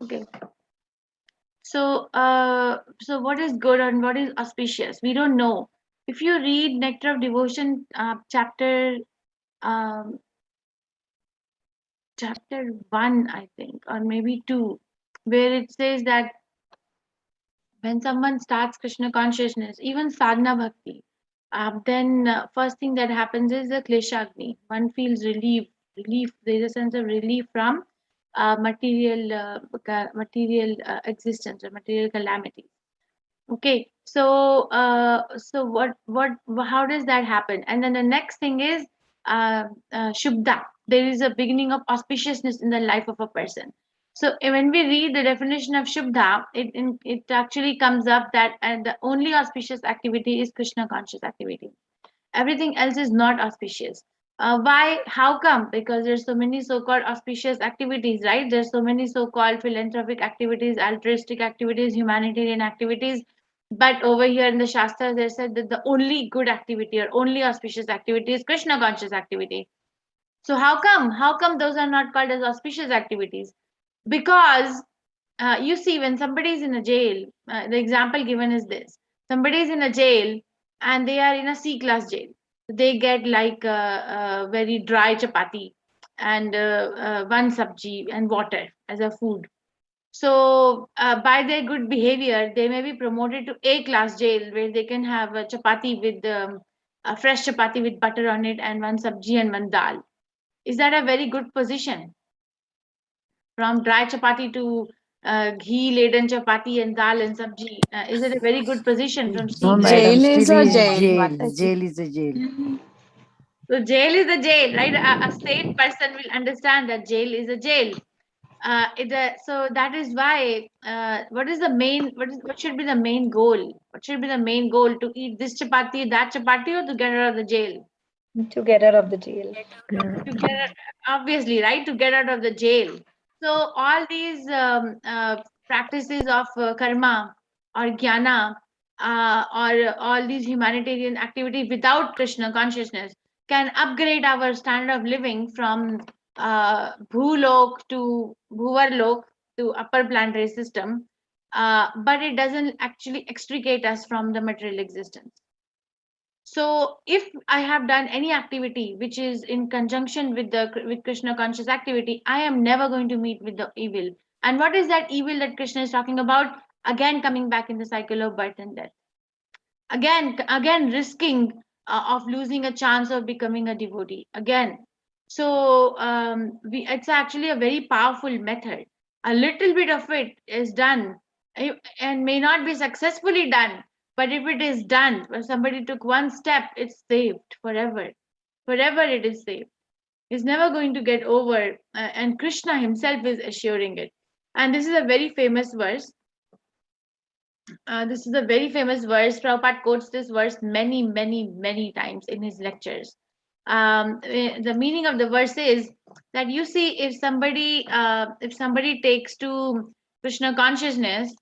Okay. So, so what is good and what is auspicious? We don't know. If you read Nectar of Devotion, um, chapter 1, I think, or maybe 2, where it says that when someone starts Krishna consciousness, even sadhana bhakti, then first thing that happens is the kleshagni. One feels relief. There is a sense of relief from material existence or material calamity. Okay, so how does that happen? And then the next thing is Shubda. There is a beginning of auspiciousness in the life of a person. So when we read the definition of Shubda, it actually comes up that the only auspicious activity is Krishna conscious activity. Everything else is not auspicious. Why? How come? Because there's so many so-called auspicious activities, right? There's so many so-called philanthropic activities, altruistic activities, humanitarian activities. But over here in the Shastras, they said that the only good activity or only auspicious activity is Krishna conscious activity. So how come? How come those are not called as auspicious activities? Because you see, when somebody is in a jail, the example given is this: somebody is in a jail and they are in a C class jail. They get like a very dry chapati and one sabji and water as a food. So, by their good behavior, they may be promoted to A class jail where they can have a chapati with a fresh chapati with butter on it and one sabji and one dal. Is that a very good position? From dry chapati to ghee laden chapati and dal and sabji. Is it a very good position from No, C grade? madam. Jail is Still a is jail, jail. Mataji. Jail is a jail. So jail is a jail, right? A sane person will understand that jail is a jail. So that is why. What should be the main goal? What should be the main goal? To eat this chapati, that chapati, or to get out of the jail? To get out of the jail. To get obviously, right, to get out of the jail. So all these practices of karma or jnana or all these humanitarian activities without Krishna consciousness can upgrade our standard of living from bhulok to bhuvarlok to upper planetary system, but it doesn't actually extricate us from the material existence. So if I have done any activity which is in conjunction with the with Krishna conscious activity, I am never going to meet with the evil. And what is that evil that Krishna is talking about? Again, coming back in the cycle of birth and death. Again, risking of losing a chance of becoming a devotee. Again, so it's actually a very powerful method. A little bit of it is done and may not be successfully done, but if it is done, where somebody took one step, it's saved forever. Forever, it is saved. It's never going to get over, and Krishna himself is assuring it. And this is a very famous verse. This is a very famous verse. Prabhupada quotes this verse many, many, many times in his lectures. The meaning of the verse is that you see, if somebody takes to Krishna consciousness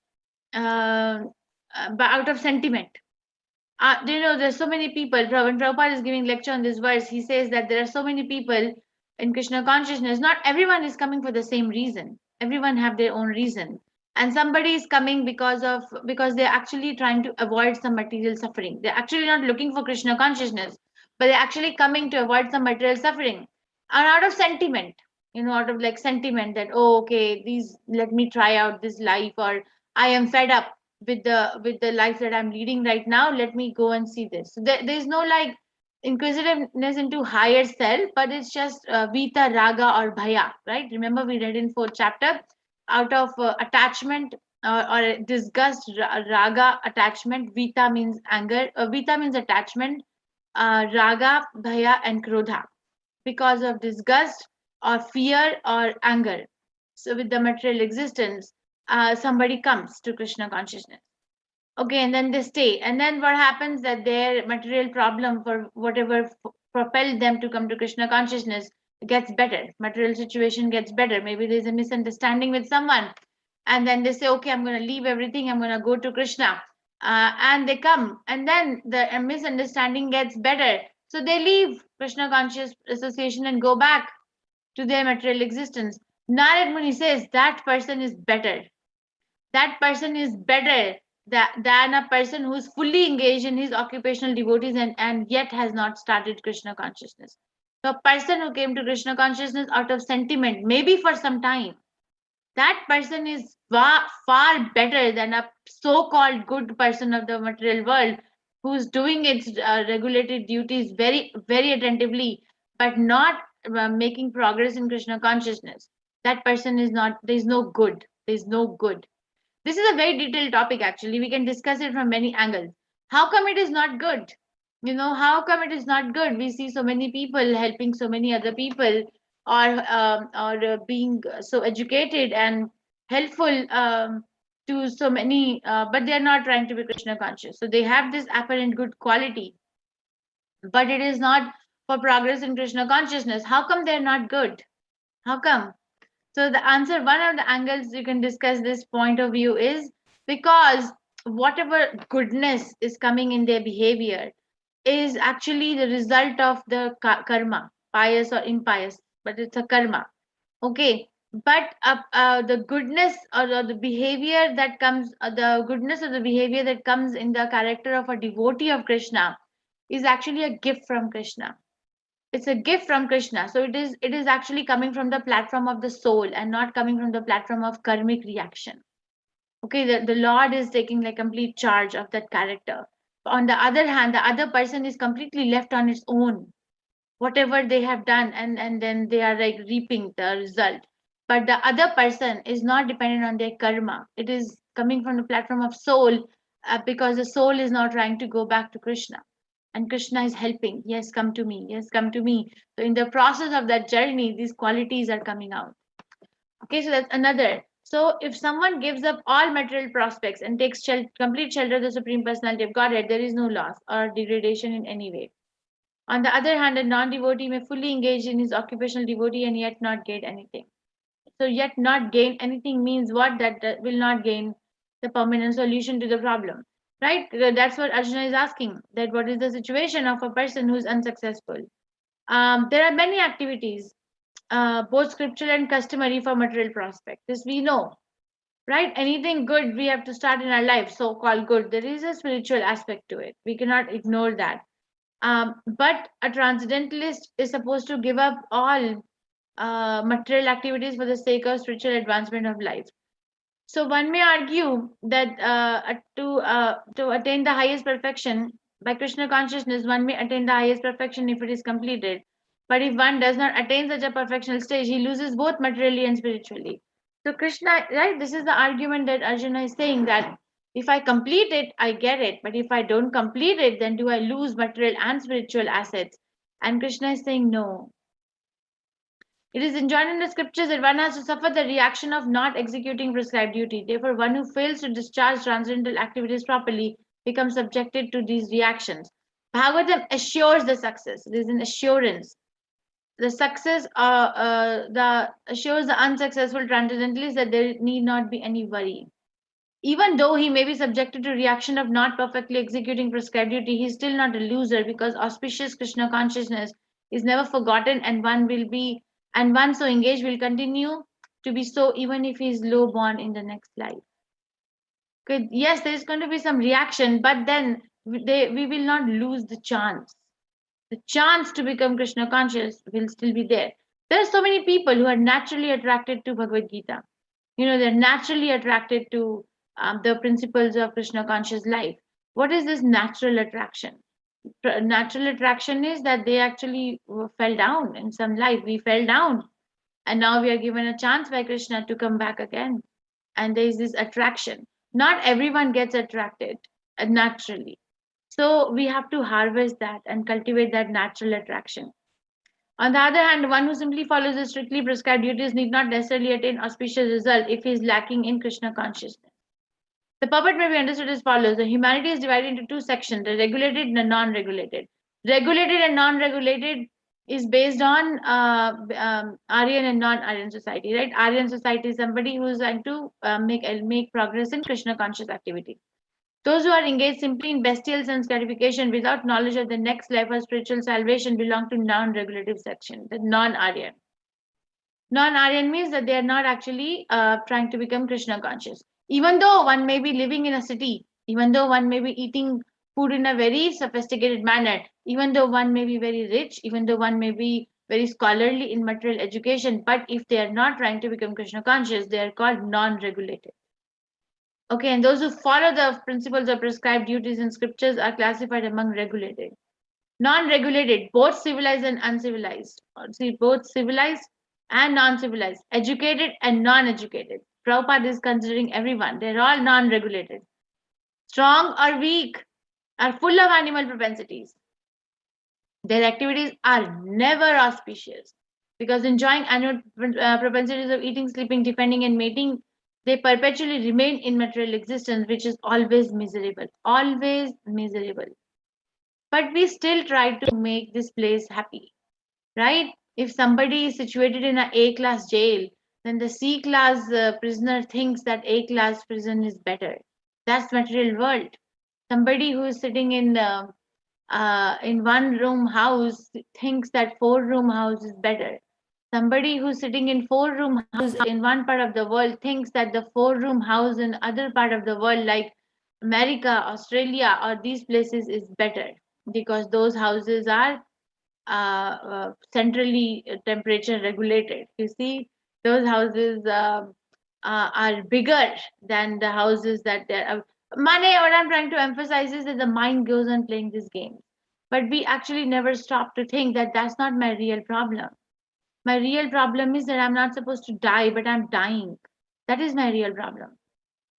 out of sentiment, there's so many people. When Prabhupada is giving lecture on this verse, he says that there are so many people in Krishna consciousness. Not everyone is coming for the same reason. Everyone have their own reason, and somebody is coming because they're actually trying to avoid some material suffering. They're actually not looking for Krishna consciousness, but they're actually coming to avoid some material suffering, and out of sentiment. Out of like sentiment that, oh, okay, these let me try out this life, or I am fed up with the life that I'm leading right now. Let me go and see this. So there's no like inquisitiveness into higher self, but it's just vita, raga, or bhaya, right? Remember we read in fourth chapter, out of attachment or disgust, raga, attachment. Vita means anger. Vita means attachment. Raga, bhaya, and krodha, because of disgust or fear or anger. So with the material existence, somebody comes to Krishna consciousness. Okay, and then they stay. And then what happens that their material problem for whatever propelled them to come to Krishna consciousness gets better. Material situation gets better. Maybe there's a misunderstanding with someone. And then they say, okay, I'm going to leave everything. I'm going to go to Krishna. And they come. And then the misunderstanding gets better. So they leave Krishna conscious association and go back to their material existence. Narad Muni says that person is better. That person is better than a person who's fully engaged in his occupational devotees and yet has not started Krishna consciousness. So a person who came to Krishna consciousness out of sentiment, maybe for some time, that person is far better than a so-called good person of the material world who's doing its regulated duties very attentively but not making progress in Krishna consciousness. That person is not, there's no good, there's no good. This is a very detailed topic, actually. We can discuss it from many angles. How come it is not good? How come it is not good? We see so many people helping so many other people, or being so educated and helpful to so many, but they are not trying to be Krishna conscious. So they have this apparent good quality, but it is not for progress in Krishna consciousness. How come they're not good? How come? So the answer, one of the angles you can discuss this point of view is because whatever goodness is coming in their behavior is actually the result of the karma, pious or impious, but it's a karma. Okay. But the goodness or the behavior that comes, the goodness of the behavior that comes in the character of a devotee of Krishna is actually a gift from Krishna. It's a gift from Krishna. So it is actually coming from the platform of the soul and not coming from the platform of karmic reaction. Okay, the Lord is taking like complete charge of that character. On the other hand, the other person is completely left on its own, whatever they have done, and then they are like reaping the result. But the other person is not dependent on their karma. It is coming from the platform of soul, because the soul is now trying to go back to Krishna, and Krishna is helping. Yes, come to me. Yes, come to me. So in the process of that journey, these qualities are coming out. Okay, so that's another. So if someone gives up all material prospects and takes complete shelter of the Supreme Personality of Godhead, there is no loss or degradation in any way. On the other hand, a non-devotee may fully engage in his occupational devotee and yet not gain anything. So yet not gain anything means what? That will not gain the permanent solution to the problem. Right? That's what Arjuna is asking. That what is the situation of a person who is unsuccessful? There are many activities, both scriptural and customary for material prospect. This we know, right? Anything good we have to start in our life, so-called good. There is a spiritual aspect to it. We cannot ignore that. But a transcendentalist is supposed to give up all material activities for the sake of spiritual advancement of life. So one may argue that to attain the highest perfection by Krishna consciousness, one may attain the highest perfection if it is completed. But if one does not attain such a perfectional stage, he loses both materially and spiritually. So Krishna, right? This is the argument that Arjuna is saying, that if I complete it, I get it. But if I don't complete it, then do I lose material and spiritual assets? And Krishna is saying no. It is enjoined in the scriptures that one has to suffer the reaction of not executing prescribed duty. Therefore, one who fails to discharge transcendental activities properly becomes subjected to these reactions. Bhagavatam assures the success. There is an assurance. The success the assures the unsuccessful transcendentalist that there need not be any worry. Even though he may be subjected to reaction of not perfectly executing prescribed duty, he is still not a loser, because auspicious Krishna consciousness is never forgotten, and one so engaged will continue to be so even if he is low born in the next life. Okay, yes, there is going to be some reaction, but then we will not lose the chance. The chance to become Krishna conscious will still be there. There are so many people who are naturally attracted to Bhagavad Gita. They're naturally attracted to the principles of Krishna conscious life. What is this natural attraction? Natural attraction is that they actually fell down in some life. We fell down, and now we are given a chance by Krishna to come back again. And there is this attraction. Not everyone gets attracted naturally. So we have to harvest that and cultivate that natural attraction. On the other hand, one who simply follows the strictly prescribed duties need not necessarily attain auspicious result if he is lacking in Krishna consciousness. The puppet may be understood as follows. The humanity is divided into two sections, the regulated and the non-regulated. Regulated and non-regulated is based on Aryan and non-Aryan society, right? Aryan society is somebody who is trying to make progress in Krishna conscious activity. Those who are engaged simply in bestial sense gratification without knowledge of the next life or spiritual salvation belong to non-regulative section, the non-Aryan. Non-Aryan means that they are not actually trying to become Krishna conscious. Even though one may be living in a city, even though one may be eating food in a very sophisticated manner, even though one may be very rich, even though one may be very scholarly in material education, but if they are not trying to become Krishna conscious, they are called non-regulated. Okay, and those who follow the principles of prescribed duties in scriptures are classified among regulated. Non-regulated, both civilized and uncivilized. See, both civilized and non-civilized, educated and non-educated. Prabhupada is considering everyone. They're all non-regulated. Strong or weak, are full of animal propensities. Their activities are never auspicious because enjoying animal propensities of eating, sleeping, defending, and mating, they perpetually remain in material existence, which is always miserable. Always miserable. But we still try to make this place happy, right? If somebody is situated in a A-class jail, then the C-class prisoner thinks that A-class prison is better. That's material world. Somebody who is sitting in one-room house thinks that four-room house is better. Somebody who's sitting in four-room house in one part of the world thinks that the four-room house in other part of the world, like America, Australia, or these places, is better because those houses are centrally temperature regulated. You see, those houses are bigger than the houses that they're. Money, what I'm trying to emphasize is that the mind goes on playing this game. But we actually never stop to think that that's not my real problem. My real problem is that I'm not supposed to die, but I'm dying. That is my real problem.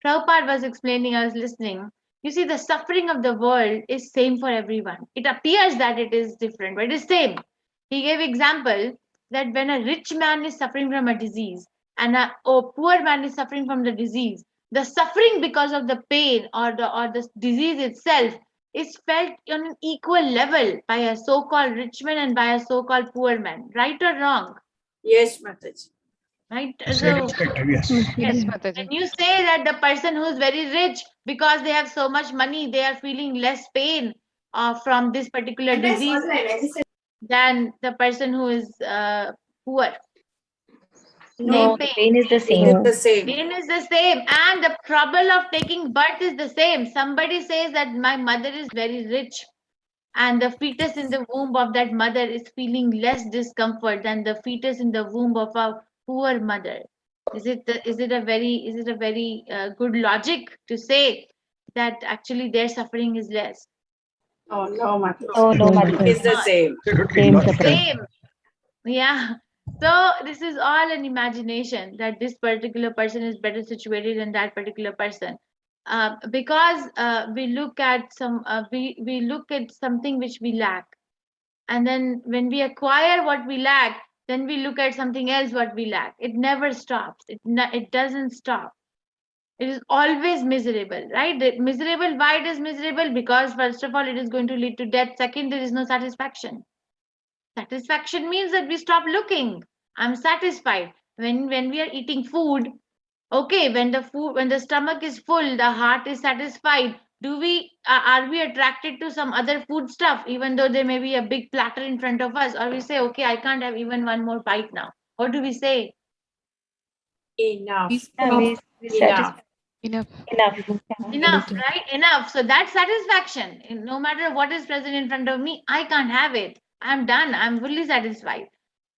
Prabhupada was explaining, I was listening. You see, the suffering of the world is same for everyone. It appears that it is different, but it is same. He gave example that when a rich man is suffering from a disease and a poor man is suffering from the disease, the suffering because of the pain or the disease itself is felt on an equal level by a so-called rich man and by a so-called poor man. Right or wrong? Yes, Mataji. Right? Same So, perspective, yes. yes. Mataji. When you say that the person who is very rich, because they have so much money, they are feeling less pain from this particular disease than the person who is poor. No, Same the pain. pain is the It same. is the same. Pain is the same, and the trouble of taking birth is the same. Somebody says that my mother is very rich, and the fetus in the womb of that mother is feeling less discomfort than the fetus in the womb of a poor mother. Is it a very good logic to say that actually their suffering is less? Oh, no, Mataji. Oh, no, No, Mataji. It is the Not. same. Absolutely Same not. suffering. Same. Yeah. So this is all an imagination that this particular person is better situated than that particular person. Because we look at we look at something which we lack, and then when we acquire what we lack, then we look at something else what we lack. It never stops. It doesn't stop. It is always miserable, right? Miserable. Why it is miserable? Because first of all, it is going to lead to death. Second, there is no satisfaction. Satisfaction means that we stop looking. I'm satisfied. When we are eating food, okay, when the stomach is full, the heart is satisfied. Do we are we attracted to some other food stuff, even though there may be a big platter in front of us, or we say, okay, I can't have even one more bite now? What do we say? Enough. Yeah, we Enough. satisfied. Enough. Enough. Yeah. Enough, right? Enough. So that's satisfaction. No matter what is present in front of me, I can't have it. I'm done. I'm fully satisfied.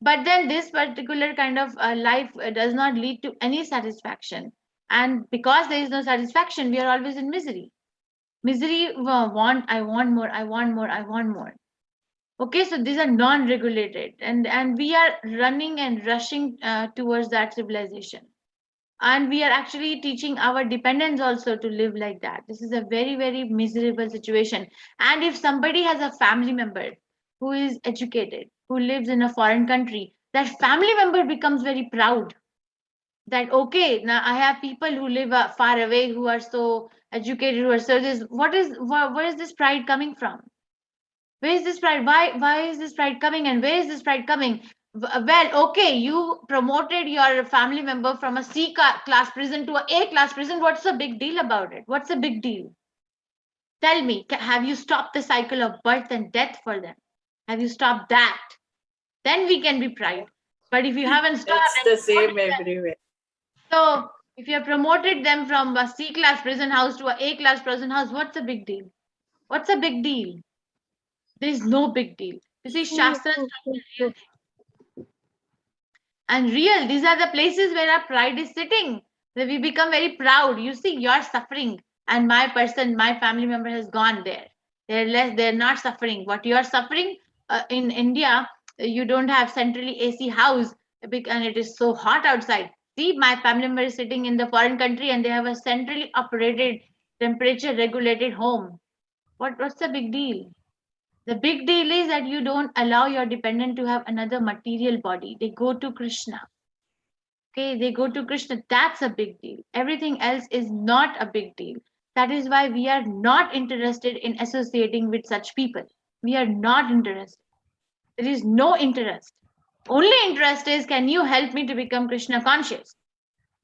But then this particular kind of life does not lead to any satisfaction. And because there is no satisfaction, we are always in misery. Misery, I want more, I want more, I want more. Okay, so these are non-regulated, and we are running and rushing towards that civilization, and we are actually teaching our dependents also to live like that. This is a very miserable situation. And if somebody has a family member who is educated, who lives in a foreign country, that family member becomes very proud that, okay, now I have people who live far away who are so educated, who are so this. Where is this pride coming from? Where is this pride? Why is this pride coming, and where is this pride coming? Well, okay, you promoted your family member from a class prison to a A-class prison. What's the big deal about it? What's the big deal? Tell me, have you stopped the cycle of birth and death for them? Have you stopped that? Then we can be proud. But if you haven't stopped, It's the and same promoted them- everywhere. so if you have promoted them from a C-class prison house to a A-class prison house, what's the big deal? What's a big deal? There is no big deal. You see, Shastras and real, these are the places where our pride is sitting. Where we become very proud. You see, you're suffering, and my person, my family member has gone there. They're not suffering. What you are suffering in India, you don't have centrally AC house, and it is so hot outside. See, my family member is sitting in the foreign country, and they have a centrally operated, temperature regulated home. What's the big deal? The big deal is that you don't allow your dependent to have another material body. They go to Krishna. Okay, they go to Krishna. That's a big deal. Everything else is not a big deal. That is why we are not interested in associating with such people. We are not interested. There is no interest. Only interest is, can you help me to become Krishna conscious?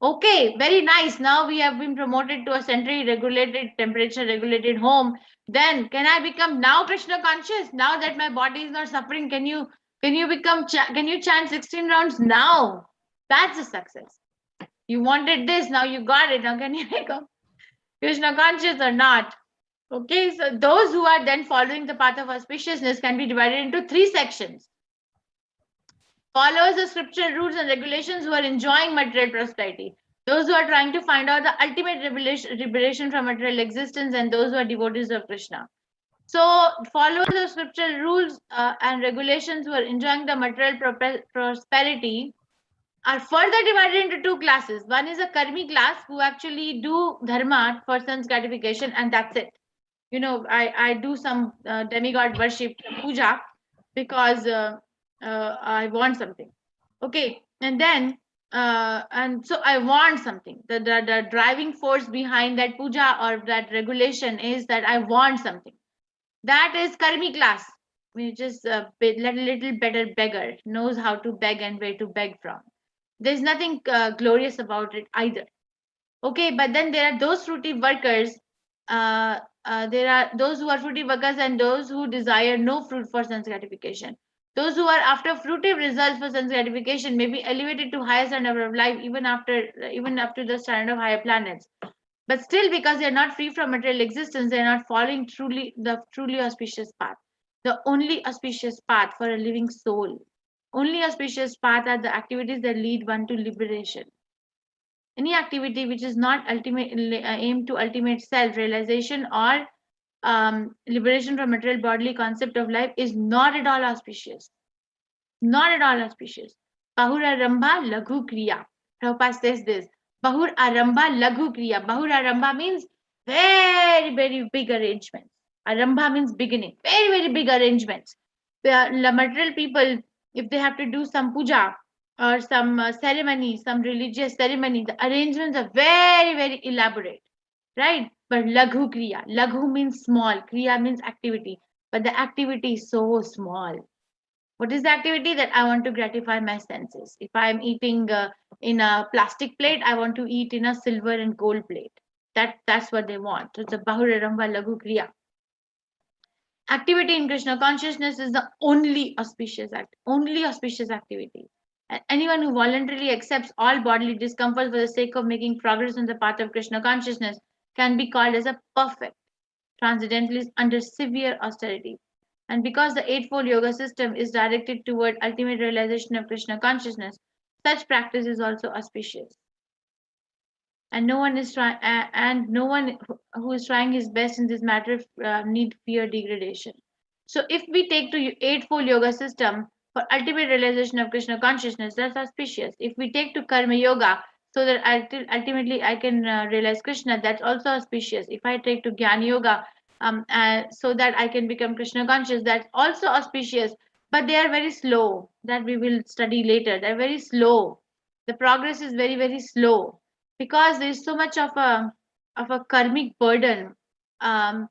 Okay, very nice. Now we have been promoted to a centrally regulated, temperature regulated home. Then can I become now Krishna conscious? Now that my body is not suffering, can you can you chant 16 rounds now? That's a success. You wanted this, now you got it. Now can you become Krishna conscious or not? Okay, so those who are then following the path of auspiciousness can be divided into three sections. Followers of scriptural rules and regulations who are enjoying material prosperity. Those who are trying to find out the ultimate liberation from material existence, and those who are devotees of Krishna. So, followers of scriptural rules and regulations who are enjoying the material prosperity are further divided into two classes. One is a karmi class who actually do dharma for sense gratification, and that's it. You know, I do some demigod worship, puja, because I want something. Okay, and then and so I want something. The driving force behind that puja or that regulation is that I want something. That is karmi class, which is a little better beggar, knows how to beg and where to beg from. There's nothing glorious about it either. Okay, but then there are those fruity workers. There are those who are fruity workers and those who desire no fruit for sense gratification. Those who are after fruitive results for sense gratification may be elevated to higher standard of life even up to the standard of higher planets. But still, because they are not free from material existence, they are not following the truly auspicious path. The only auspicious path for a living soul. Only auspicious path are the activities that lead one to liberation. Any activity which is not aimed to ultimate self-realization or liberation from material bodily concept of life is not at all auspicious. Not at all auspicious. Bahur Arambha Laghu Kriya. Prabhupada says this. Bahur Arambha Laghu Kriya. Bahur Arambha means very, very big arrangements. Arambha means beginning. Very, very big arrangements. The material people, if they have to do some puja or some ceremony, some religious ceremony, the arrangements are very, very elaborate. Right? But Laghu Kriya. Laghu means small. Kriya means activity. But the activity is so small. What is the activity? That I want to gratify my senses? If I am eating in a plastic plate, I want to eat in a silver and gold plate. That's what they want. So it's a Bahuraramba Laghu Kriya. Activity in Krishna consciousness is the only auspicious activity. And anyone who voluntarily accepts all bodily discomfort for the sake of making progress on the path of Krishna consciousness can be called as a perfect transcendentalist under severe austerity. And because the Eightfold Yoga system is directed toward ultimate realization of Krishna consciousness, such practice is also auspicious. And no one who is trying his best in this matter need fear degradation. So, if we take to Eightfold Yoga system for ultimate realization of Krishna consciousness, that's auspicious. If we take to Karma Yoga, so that ultimately I can realize Krishna, that's also auspicious. If I take to Jnana Yoga, so that I can become Krishna conscious, that's also auspicious. But they are very slow. That we will study later. They're very slow. The progress is very, very slow because there is so much of a karmic burden. And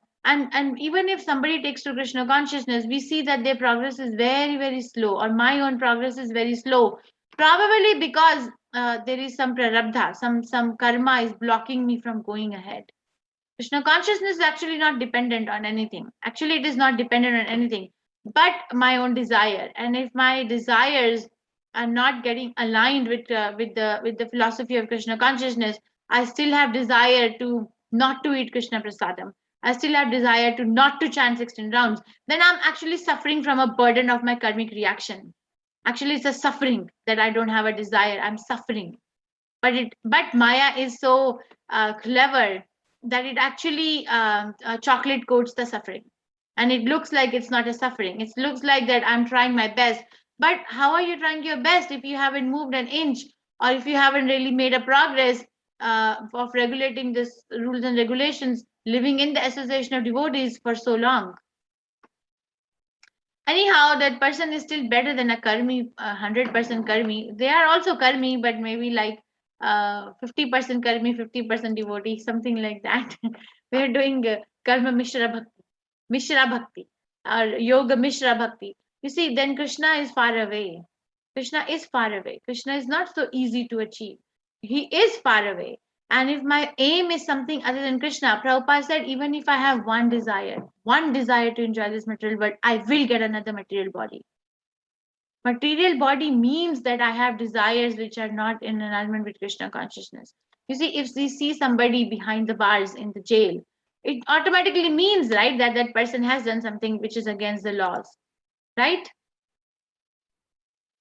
even if somebody takes to Krishna consciousness, we see that their progress is very, very slow, or my own progress is very slow. Probably because there is some prarabdha, some karma is blocking me from going ahead. Krishna consciousness is actually not dependent on anything. Actually, it is not dependent on anything but my own desire. And if my desires I'm not getting aligned with the philosophy of Krishna consciousness, I still have desire to not to eat Krishna prasadam, I still have desire to not to chant 16 rounds, then I'm actually suffering from a burden of my karmic reaction. Actually, it's a suffering that I don't have a desire. I'm suffering. But Maya is so clever that it actually chocolate coats the suffering, and it looks like it's not a suffering. It looks like that I'm trying my best. But how are you trying your best if you haven't moved an inch, or if you haven't really made a progress of regulating this rules and regulations, living in the association of devotees for so long? Anyhow, that person is still better than a karmi, 100% karmi. They are also karmi, but maybe like 50% karmi, 50% devotee, something like that. We are doing karma mishra bhakti, or yoga mishra bhakti. You see, then Krishna is far away. Krishna is far away. Krishna is not so easy to achieve. He is far away. And if my aim is something other than Krishna, Prabhupada said, even if I have one desire to enjoy this material world, I will get another material body. Material body means that I have desires which are not in alignment with Krishna consciousness. You see, if we see somebody behind the bars in the jail, it automatically means, right, that that person has done something which is against the laws, right?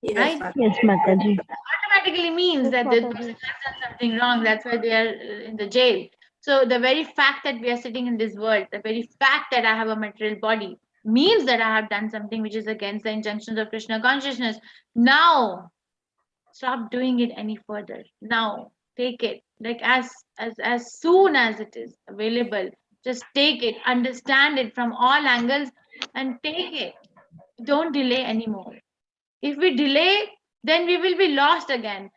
Yes, Right? Mataji. Yes, Mataji. Automatically means Yes, that this Mataji. person has done something wrong. That's why they are in the jail. So the very fact that we are sitting in this world, the very fact that I have a material body, means that I have done something which is against the injunctions of Krishna consciousness. Now, stop doing it any further. Now, take it like as soon as it is available. Just take it, understand it from all angles, and take it. Don't delay anymore. If we delay, then we will be lost again.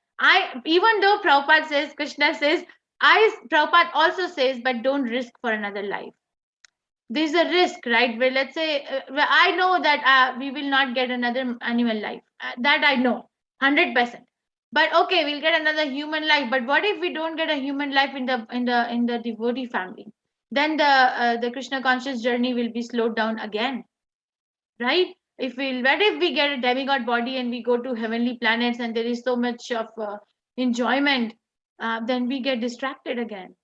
Even though Prabhupada says, Krishna says, Prabhupada also says, but don't risk for another life. There's a risk, right? Where let's say, where I know that we will not get another animal life. That I know, 100%. But okay, we'll get another human life. But what if we don't get a human life in the devotee family? Then the Krishna conscious journey will be slowed down again, right? What if we get a demigod body and we go to heavenly planets and there is so much of enjoyment, then we get distracted again.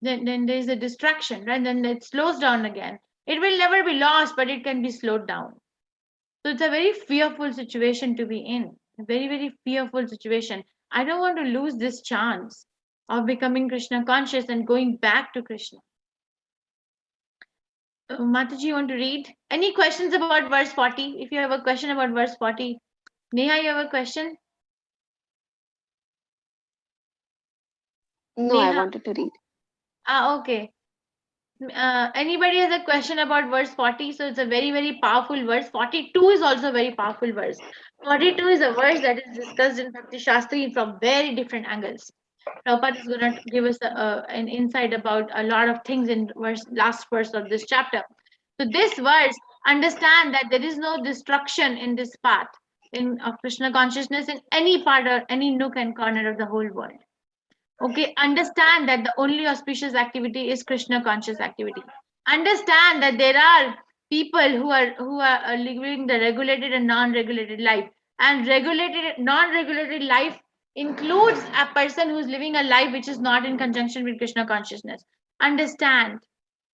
Then there's a distraction, right? Then it slows down again. It will never be lost, but it can be slowed down. So it's a very fearful situation to be in, a very, very fearful situation. I don't want to lose this chance of becoming Krishna conscious and going back to Krishna. Mataji, you want to read? Any questions about verse 40? If you have a question about verse 40, Neha, you have a question? No, I Neha? wanted to read. Okay. Anybody has a question about verse 40? So it's a very, very powerful verse. 42 is also a very powerful verse. 42 is a verse that is discussed in Bhakti Shastri from very different angles. Prabhupada is going to give us an insight about a lot of things in last verse of this chapter. So this verse, understand that there is no destruction in this path of Krishna consciousness in any part or any nook and corner of the whole world. Okay, understand that the only auspicious activity is Krishna conscious activity. Understand that there are people who are living the regulated and non-regulated life, and regulated non-regulated life includes a person who's living a life which is not in conjunction with Krishna consciousness. Understand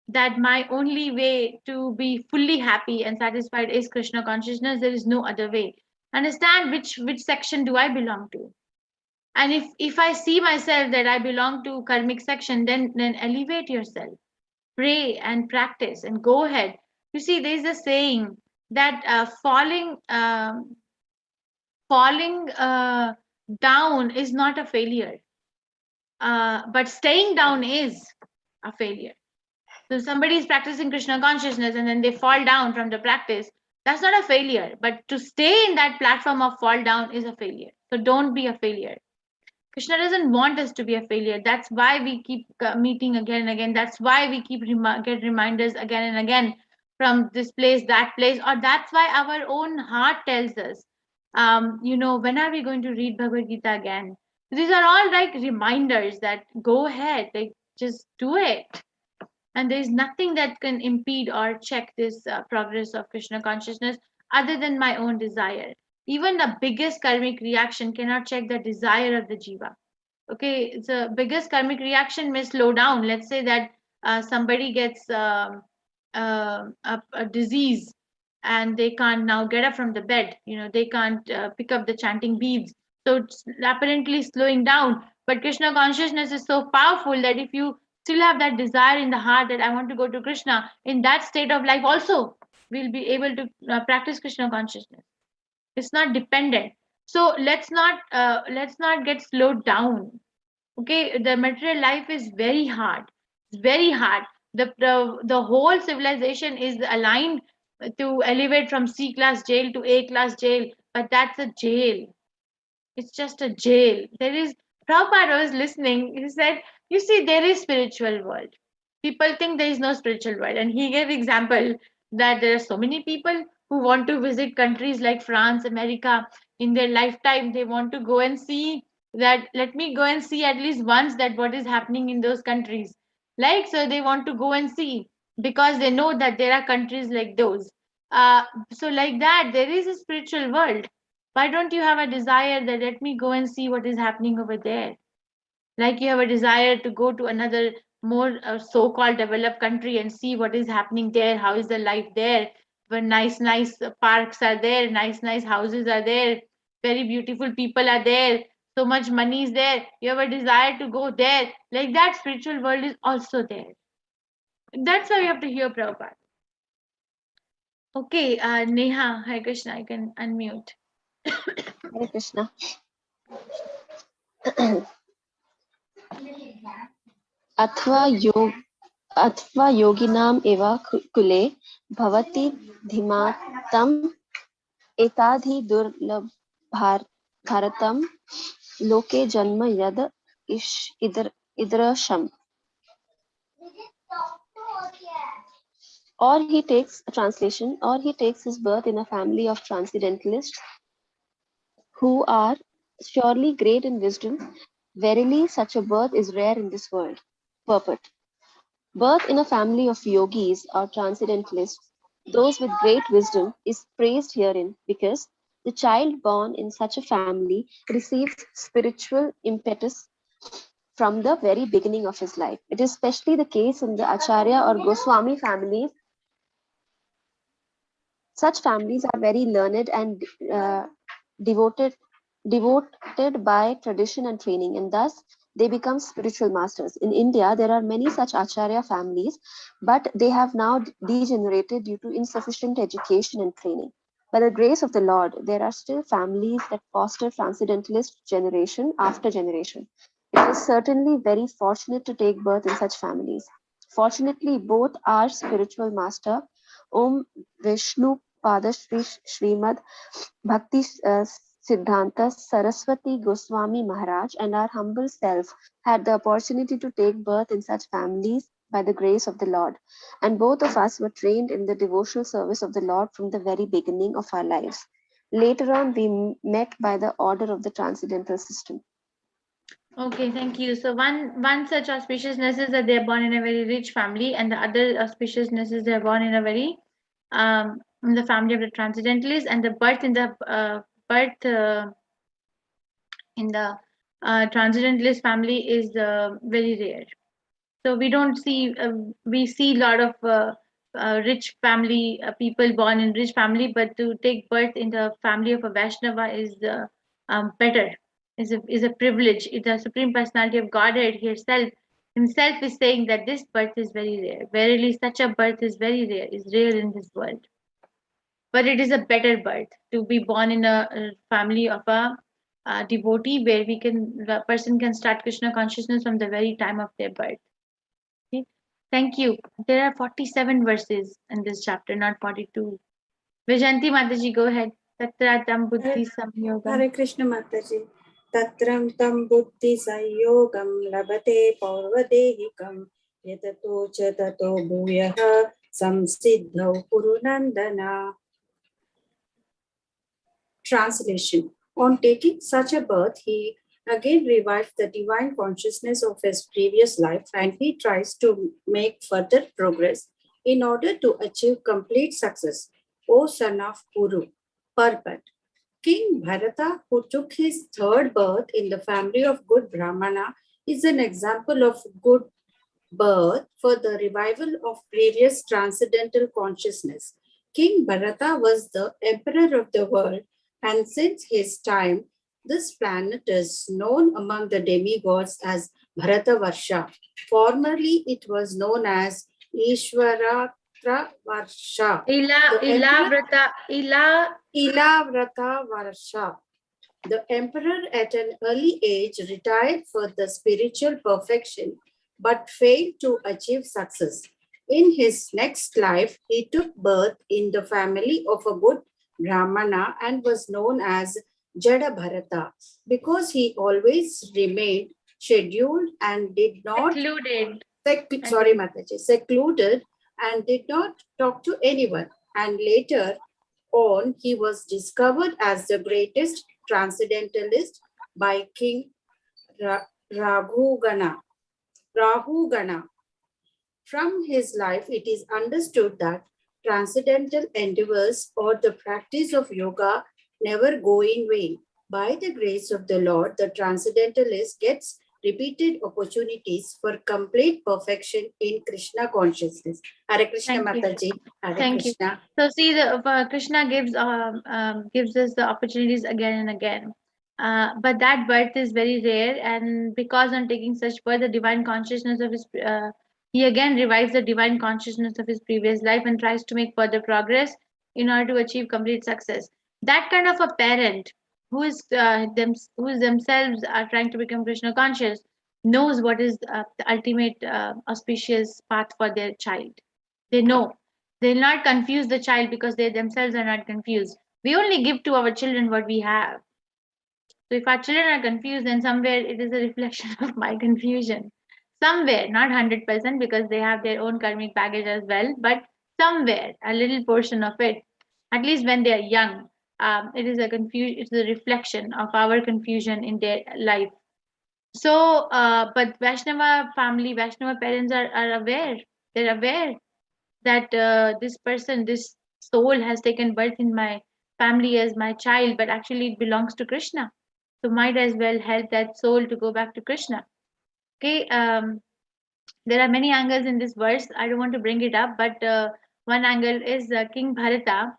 that my only way to be fully happy and satisfied is Krishna consciousness. There is no other way. Understand which section do I belong to. And if I see myself that I belong to karmic section, then elevate yourself, pray and practice and go ahead. You see, there's a saying that falling down is not a failure, but staying down is a failure. So somebody is practicing Krishna consciousness and then they fall down from the practice. That's not a failure, but to stay in that platform of fall down is a failure. So don't be a failure. Krishna doesn't want us to be a failure. That's why we keep meeting again and again. That's why we keep get reminders again and again from this place, that place, or that's why our own heart tells us, when are we going to read Bhagavad Gita again? These are all like reminders that go ahead, like just do it. And there is nothing that can impede or check this progress of Krishna consciousness other than my own desire. Even the biggest karmic reaction cannot check the desire of the jiva. Okay, it's a biggest karmic reaction may slow down. Let's say that somebody gets a disease and they can't now get up from the bed. They can't pick up the chanting beads. So it's apparently slowing down. But Krishna consciousness is so powerful that if you still have that desire in the heart that I want to go to Krishna, in that state of life also, we'll be able to practice Krishna consciousness. It's not dependent. So let's not get slowed down. Okay, the material life is very hard. It's very hard. The whole civilization is aligned to elevate from C class jail to A class jail, but that's a jail. It's just a jail. There is Prabhupada was listening. He said, "You see, there is spiritual world. People think there is no spiritual world," and he gave example that there are so many people who want to visit countries like France, America in their lifetime. They want to go and see that. Let me go and see at least once that what is happening in those countries. Like so, they want to go and see because they know that there are countries like those. So like that, there is a spiritual world. Why don't you have a desire that let me go and see what is happening over there? Like you have a desire to go to another more so-called developed country and see what is happening there. How is the life there? Where nice parks are there, nice houses are there, very beautiful people are there, so much money is there. You have a desire to go there. Like that, spiritual world is also there. That's why you have to hear Prabhupada. Okay, Neha, Hare Krishna, I can unmute. Hare Krishna. अथवा योगिनाम् एव कुले भवति धीमातम् एताधि दुर्लभारतं लोके जन्म यद ईदृशम्. Or he takes his birth in a family of transcendentalists who are surely great in wisdom. Verily, such a birth is rare in this world. Purport. Birth in a family of yogis or transcendentalists, those with great wisdom, is praised herein because the child born in such a family receives spiritual impetus from the very beginning of his life. It is especially the case in the Acharya or Goswami families. Such families are very learned and devoted by tradition and training, and thus they become spiritual masters. In India, there are many such Acharya families, but they have now degenerated due to insufficient education and training. By the grace of the Lord, there are still families that foster transcendentalist generation after generation. It is certainly very fortunate to take birth in such families. Fortunately, both our spiritual master, Om Vishnu Pada Srimad Bhakti Siddhanta Saraswati Goswami Maharaj and our humble self had the opportunity to take birth in such families by the grace of the Lord. And both of us were trained in the devotional service of the Lord from the very beginning of our lives. Later on, we met by the order of the transcendental system. Okay, thank you. So one such auspiciousness is that they are born in a very rich family, and the other auspiciousness is they are born in a very in the family of the transcendentalists, and the birth in the transcendentalist family is very rare. So we don't see we see a lot of rich family people born in rich family, but to take birth in the family of a Vaishnava is better. Is a privilege. The Supreme Personality of Godhead himself is saying that this birth is very rare. Verily, such a birth is very rare. Is rare in this world. But it is a better birth to be born in a family of a devotee where the person can start Krishna consciousness from the very time of their birth. Okay? Thank you. There are 47 verses in this chapter, not 42. Vijanti Mataji, go ahead. Tatratam buddhi samyogam. Hare Krishna Mataji. Tatram tam buddhi sayogam labate paurvadehikam yatato cha tato bhuyaha samsiddhau purunandana. Translation. On taking such a birth, he again revives the divine consciousness of his previous life, and he tries to make further progress in order to achieve complete success. O son of Puru, purport. King Bharata, who took his third birth in the family of good Brahmana, is an example of good birth for the revival of previous transcendental consciousness. King Bharata was the emperor of the world, and since his time, this planet is known among the demigods as Bharatavarsha. Formerly, it was known as Ishvaratra Varsha. Ilavrata Varsha. The emperor at an early age retired for the spiritual perfection but failed to achieve success. In his next life, he took birth in the family of a good Brahmana and was known as Jada Bharata because he always remained scheduled and did not secluded and did not talk to anyone. And later on, he was discovered as the greatest transcendentalist by King Rahugana. From his life, it is understood that transcendental endeavors or the practice of yoga never go in vain. By the grace of the Lord, the transcendentalist gets repeated opportunities for complete perfection in Krishna consciousness. Hare Krishna, Thank you. Mataji. Hare Thank you. Krishna. So see, the Krishna gives us the opportunities again and again. But that birth is very rare, and because on taking such birth, the divine consciousness of his he again revives the divine consciousness of his previous life and tries to make further progress in order to achieve complete success. That kind of a parent who is who themselves are trying to become Krishna conscious knows what is the ultimate auspicious path for their child. They know. They'll not confuse the child because they themselves are not confused. We only give to our children what we have. So if our children are confused, then somewhere it is a reflection of my confusion. Somewhere, not 100% because they have their own karmic baggage as well, but somewhere, a little portion of it, at least when they are young, it is it's a reflection of our confusion in their life. So, but Vaishnava family, Vaishnava parents are aware. They're aware that this person, this soul has taken birth in my family as my child, but actually it belongs to Krishna. So might as well help that soul to go back to Krishna. Okay, there are many angles in this verse. I don't want to bring it up, but one angle is King Bharata.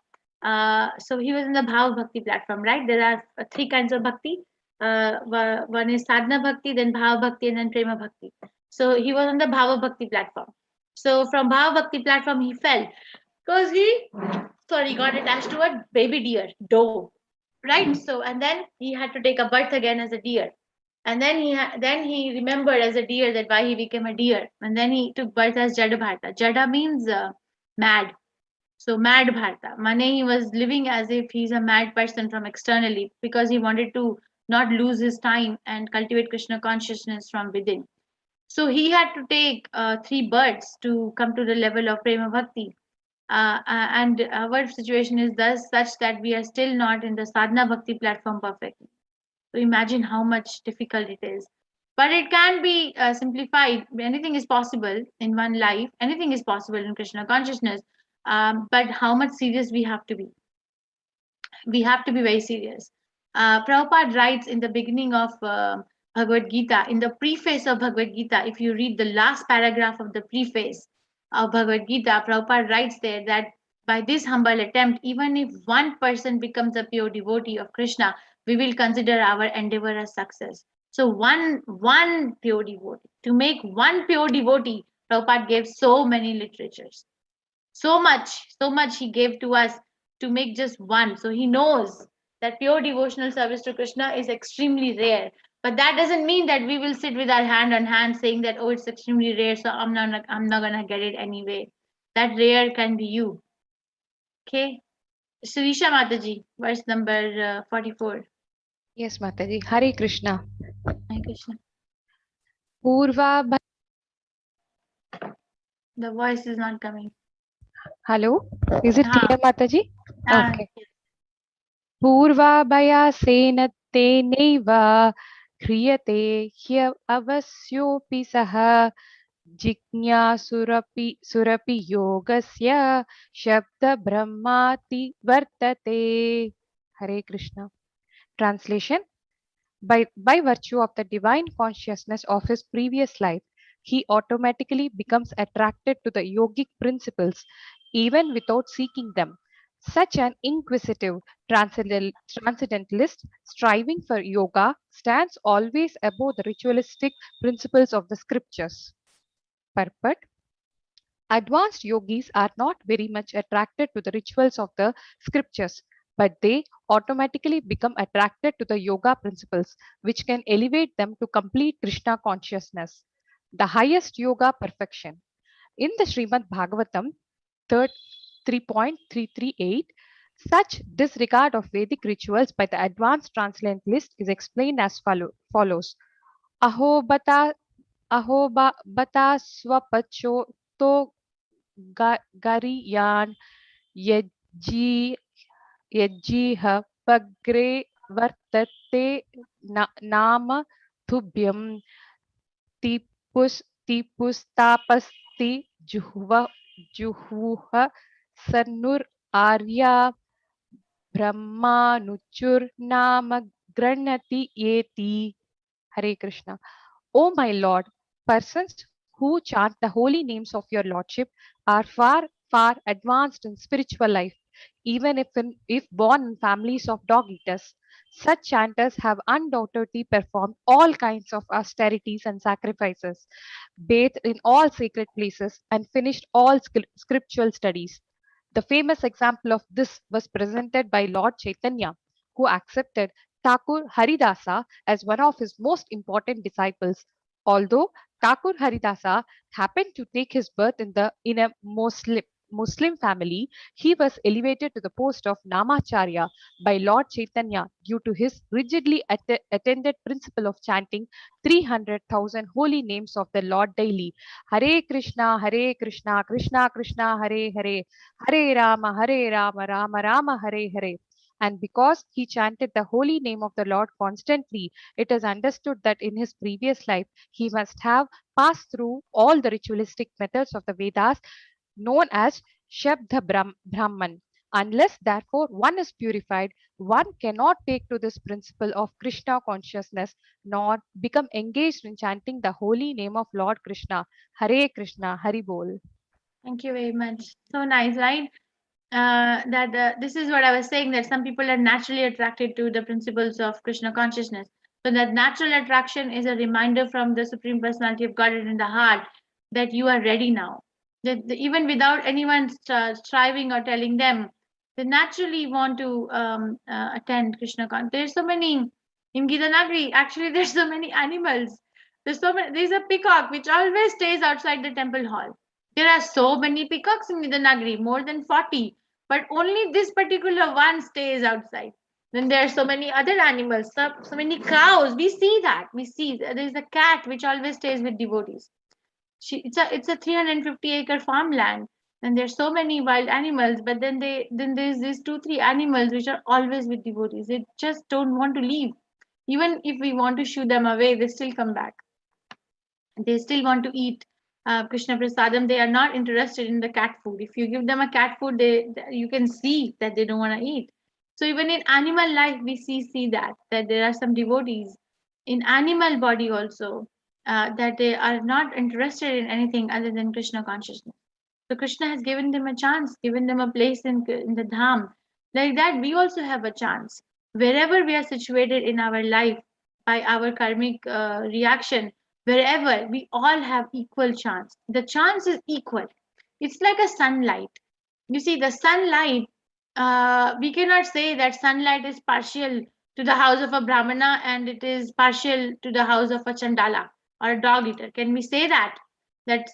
So he was in the Bhava Bhakti platform, right? There are three kinds of bhakti. One is Sadhana Bhakti, then Bhava Bhakti, and then Prema Bhakti. So he was on the Bhava Bhakti platform. So from Bhava Bhakti platform, he fell because he got attached to a baby deer, doe, right? So and then he had to take a birth again as a deer, and then he remembered as a deer that why he became a deer, and then he took birth as Jada Bharata. Jada means mad. So mad Bharata. Mane he was living as if he's a mad person from externally because he wanted to not lose his time and cultivate Krishna consciousness from within. So he had to take three births to come to the level of Prema Bhakti. And our situation is thus such that we are still not in the Sadhana Bhakti platform perfectly. So imagine how much difficult it is. But it can be simplified. Anything is possible in one life. Anything is possible in Krishna consciousness. But how much serious we have to be. We have to be very serious. Prabhupada writes in the beginning of Bhagavad Gita, in the preface of Bhagavad Gita, if you read the last paragraph of the preface of Bhagavad Gita, Prabhupada writes there that by this humble attempt, even if one person becomes a pure devotee of Krishna, we will consider our endeavor as success. So one pure devotee, to make one pure devotee, Prabhupada gave so many literatures. So much he gave to us to make just one. So he knows that pure devotional service to Krishna is extremely rare. But that doesn't mean that we will sit with our hand on hand saying that, oh, it's extremely rare, so I'm not gonna get it anyway. That rare can be you. Okay. Shirisha Mataji, verse number 44. Yes, Mataji. Hare Krishna. Hare Krishna. Purva. The voice is not coming. Hello. Is it clear, Mataji? Ah, Okay. पूर्वाभयासेन तेनैव क्रियते ह्यवस्योऽपि सः जिज्ञासुरपि सुरपि योगस्य शब्दब्रह्माति वर्तते. हरे Krishna. Translation: by virtue of the divine consciousness of his previous life, he automatically becomes attracted to the yogic principles even without seeking them. Such an inquisitive transcendentalist striving for yoga stands always above the ritualistic principles of the scriptures. Purport: advanced yogis are not very much attracted to the rituals of the scriptures, but they automatically become attracted to the yoga principles, which can elevate them to complete Krishna consciousness, the highest yoga perfection. In the Srimad Bhagavatam 3.338, such disregard of Vedic rituals by the advanced transcendentalist is explained as follows. Ahobata bata swapacho to gariyan yajji yajjiha pagre vartate nama tubhyam tipustapasti juhuha sanur arya brahmanuchur nama granati yeti. Hare Krishna. O my Lord, persons who chant the holy names of your Lordship are far advanced in spiritual life, even if born in families of dog eaters. Such chanters have undoubtedly performed all kinds of austerities and sacrifices, bathed in all sacred places, and finished all scriptural studies. The famous example of this was presented by Lord Chaitanya, who accepted Thakur Haridasa as one of his most important disciples. Although Thakur Haridasa happened to take his birth in a Muslim family, he was elevated to the post of Namacharya by Lord Chaitanya due to his rigidly attended principle of chanting 300,000 holy names of the Lord daily. Hare Krishna, Krishna Krishna, Hare Hare, Hare Rama, Rama Rama, Hare Hare. And because he chanted the holy name of the Lord constantly, it is understood that in his previous life he must have passed through all the ritualistic methods of the Vedas known as Shabda Brahman. Unless, therefore, one is purified, one cannot take to this principle of Krishna consciousness nor become engaged in chanting the holy name of Lord Krishna. Hare Krishna, Hari Bol. Thank you very much. So nice, right? This is what I was saying, that some people are naturally attracted to the principles of Krishna consciousness. So that natural attraction is a reminder from the Supreme Personality of Godhead in the heart that you are ready now. That even without anyone striving or telling them, they naturally want to attend Krishna consciousness. There's so many in Gitanagari. Actually, there's so many animals. There's a peacock which always stays outside the temple hall. There are so many peacocks in Midanagri, more than 40, but only this particular one stays outside. Then there are so many other animals, so many cows. We see that. We see there's a cat which always stays with devotees. It's a 350-acre farmland, and there's so many wild animals. But then there's these 2-3 animals which are always with devotees. They just don't want to leave. Even if we want to shoo them away, they still come back. They still want to eat Krishna Prasadam. They are not interested in the cat food. If you give them a cat food, you can see that they don't want to eat. So even in animal life, we see that there are some devotees in animal body also that they are not interested in anything other than Krishna consciousness. So Krishna has given them a chance, given them a place in the dham. Like that, we also have a chance. Wherever we are situated in our life, by our karmic reaction, wherever, we all have equal chance. The chance is equal. It's like a sunlight. You see, the sunlight, we cannot say that sunlight is partial to the house of a brahmana and it is partial to the house of a chandala or a dog eater. Can we say that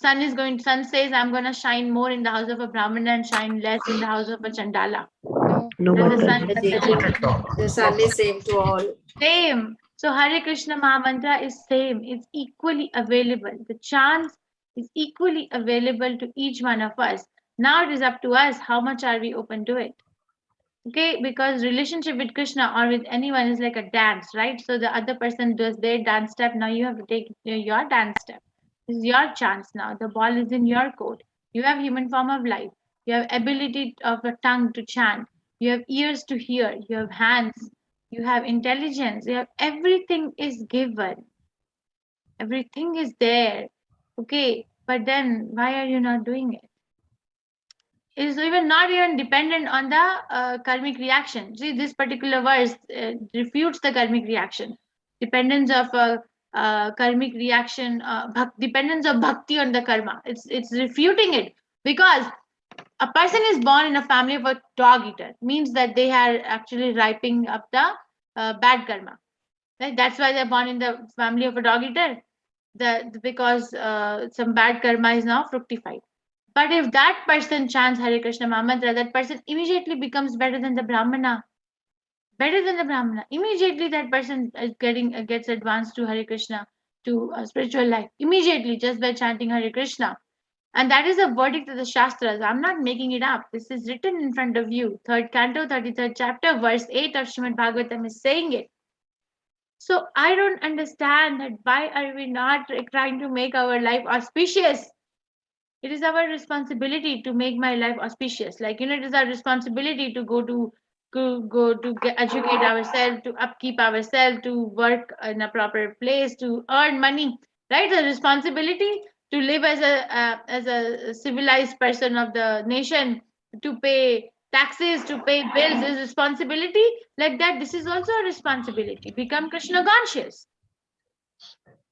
sun says I'm going to shine more in the house of a brahmana and shine less in the house of a chandala? No. Does the The sun is same to all. Same. So Hare Krishna Mahamantra is same. It's equally available. The chance is equally available to each one of us. Now it is up to us. How much are we open to it? Okay, because relationship with Krishna or with anyone is like a dance, right? So the other person does their dance step. Now you have to take your dance step. This is your chance now. The ball is in your court. You have human form of life. You have ability of a tongue to chant. You have ears to hear. You have hands. you have intelligence, you have everything is given. Everything is there. Okay, but then why are you not doing it? It is even not even dependent on the karmic reaction. See, this particular verse refutes the karmic reaction. Dependence of karmic reaction, dependence of bhakti on the karma. It's refuting it, because a person is born in a family of a dog eater means that they are actually ripening up the bad karma. Right? That's why they're born in the family of a dog eater. Because some bad karma is now fructified. But if that person chants Hare Krishna Mahamantra, that person immediately becomes better than the Brahmana. Better than the Brahmana. Immediately that person is gets advanced to Hare Krishna, to a spiritual life. Immediately, just by chanting Hare Krishna. And that is a verdict of the Shastras. I'm not making it up. This is written in front of you. 3rd canto, 33rd chapter, verse 8 of Srimad Bhagavatam is saying it. So I don't understand that why are we not trying to make our life auspicious? It is our responsibility to make my life auspicious. Like, it is our responsibility to go to educate ourselves, to upkeep ourselves, to work in a proper place, to earn money. Right? The responsibility to live as a civilized person of the nation, to pay taxes, to pay bills is responsibility. Like that, this is also a responsibility. Become Krishna conscious.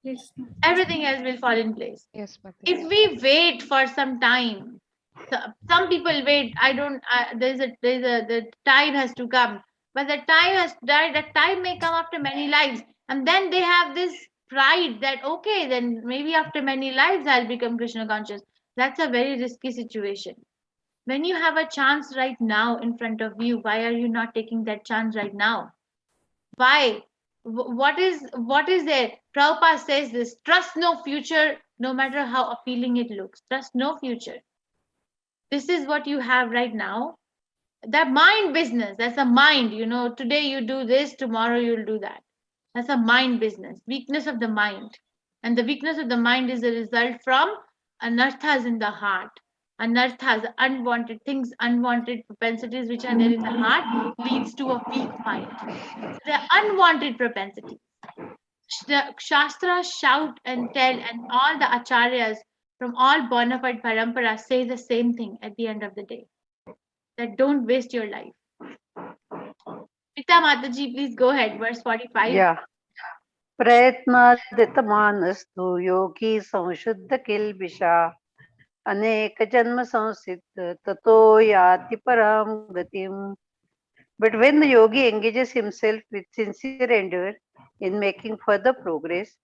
Yes. Everything else will fall in place. Yes, Mataji. If we wait for some time, some people wait. I don't. The time has to come, but the time has died. The time may come after many lives, and then they have this pride that okay, then maybe after many lives I'll become Krishna conscious. That's a very risky situation. When you have a chance right now in front of you, why are you not taking that chance right now? Why? What is there? Prabhupada says this: trust no future, no matter how appealing it looks. Trust no future. This is what you have right now. That mind business, that's a mind. Today you do this, tomorrow you'll do that. That's a mind business, weakness of the mind. And the weakness of the mind is a result from anarthas in the heart. Anarthas, unwanted things, unwanted propensities which are there in the heart, leads to a weak mind. The unwanted propensities. The Shastras shout and tell, and all the acharyas from all bona fide paramparas say the same thing at the end of the day, that don't waste your life. Pita Mataji, please go ahead. Verse 45. Yeah. प्रयत्नादितमानस्तु योगी संशुद्ध किल्बिषा अनेक जन्म संसिद्ध ततो याति पराम गतिम. But when the yogi engages himself with sincere endeavor in making further progress,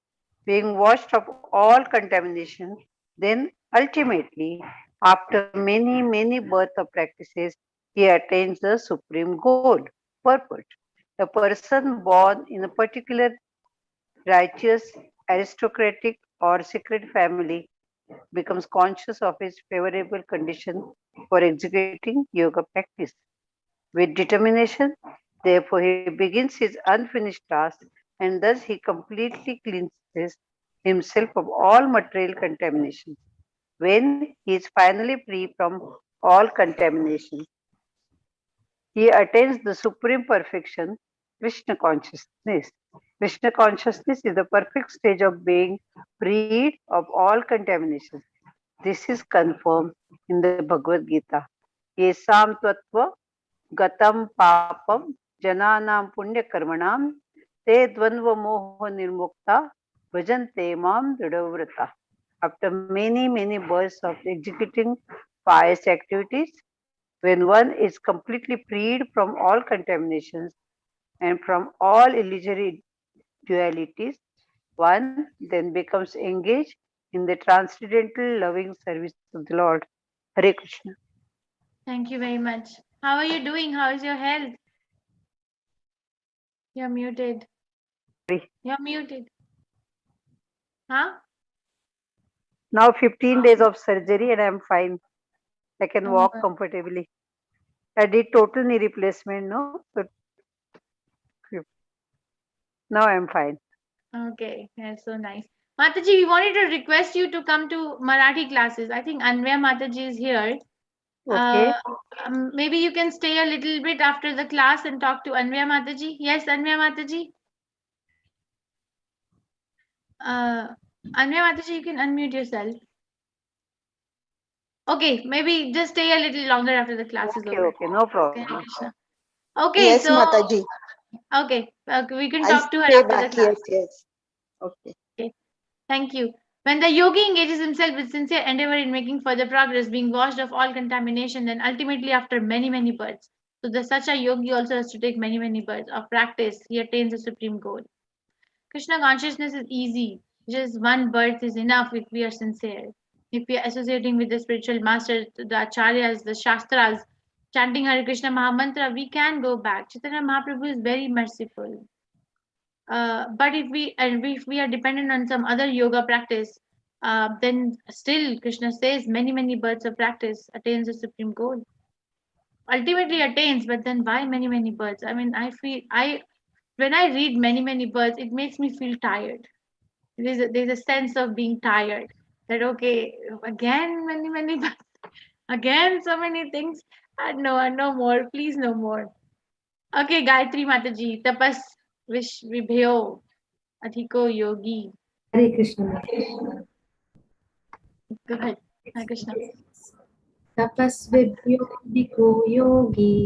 being washed of all contamination, then ultimately, after many, many birth of practices, he attains the supreme goal, purport. A person born in a particular righteous, aristocratic, or secret family becomes conscious of his favorable condition for executing yoga practice. With determination, therefore, he begins his unfinished task, and thus he completely cleanses himself of all material contamination. When he is finally free from all contamination, he attains the supreme perfection, Krishna consciousness. Krishna consciousness is the perfect stage of being freed of all contamination. This is confirmed in the Bhagavad Gita. Yesam Tattva Gatam Papam Jananam Punya Karmanam Te Dvandva Moha Nirmukta Bhajante Mam Dridavrata. After many, many births of executing pious activities, when one is completely freed from all contaminations and from all illusory dualities, one then becomes engaged in the transcendental loving service of the Lord. Hare Krishna. Thank you very much. How are you doing? How is your health? You're muted. Sorry. You're muted. Huh? Now 15 days of surgery and I'm fine. I can walk Oh, comfortably. I did total knee replacement, no? So now I'm fine. okay. That's so nice. Mataji, we wanted to request you to come to Marathi classes. I think Anvaya Mataji is here. Okay. Maybe you can stay a little bit after the class and talk to Anvya Mataji. Yes, Anvya Mataji. Anvya Mataji, you can unmute yourself. Okay, maybe just stay a little longer after the class is Okay, over. okay, no Okay, problem. Hare Krishna. Okay, Yes, so Mataji. okay, we can I'll talk to her stay after the back. class. Yes, yes. Okay. Okay, thank you. When the yogi engages himself with sincere endeavor in making further progress, being washed of all contamination, then ultimately after many, many births. So the such a yogi also has to take many, many births of practice. He attains the supreme goal. Krishna consciousness is easy. Just one birth is enough if we are sincere. If we are associating with the spiritual masters, the acharyas, the shastras, chanting Hare Krishna Mahamantra, we can go back. Chaitanya Mahaprabhu is very merciful. But if we are dependent on some other yoga practice, then still Krishna says many births of practice attains the supreme goal. Ultimately attains, but then why many births? I mean, I feel I when I read many births, it makes me feel tired. There's a sense of being tired. That okay, again many births, again so many things. No more. Please no more. Okay, Gayatri Mataji, tapas vibhyo adhiko yogi. Hare Krishna. Go ahead. Hare Krishna. तपस्विभ्योऽधिको Yogi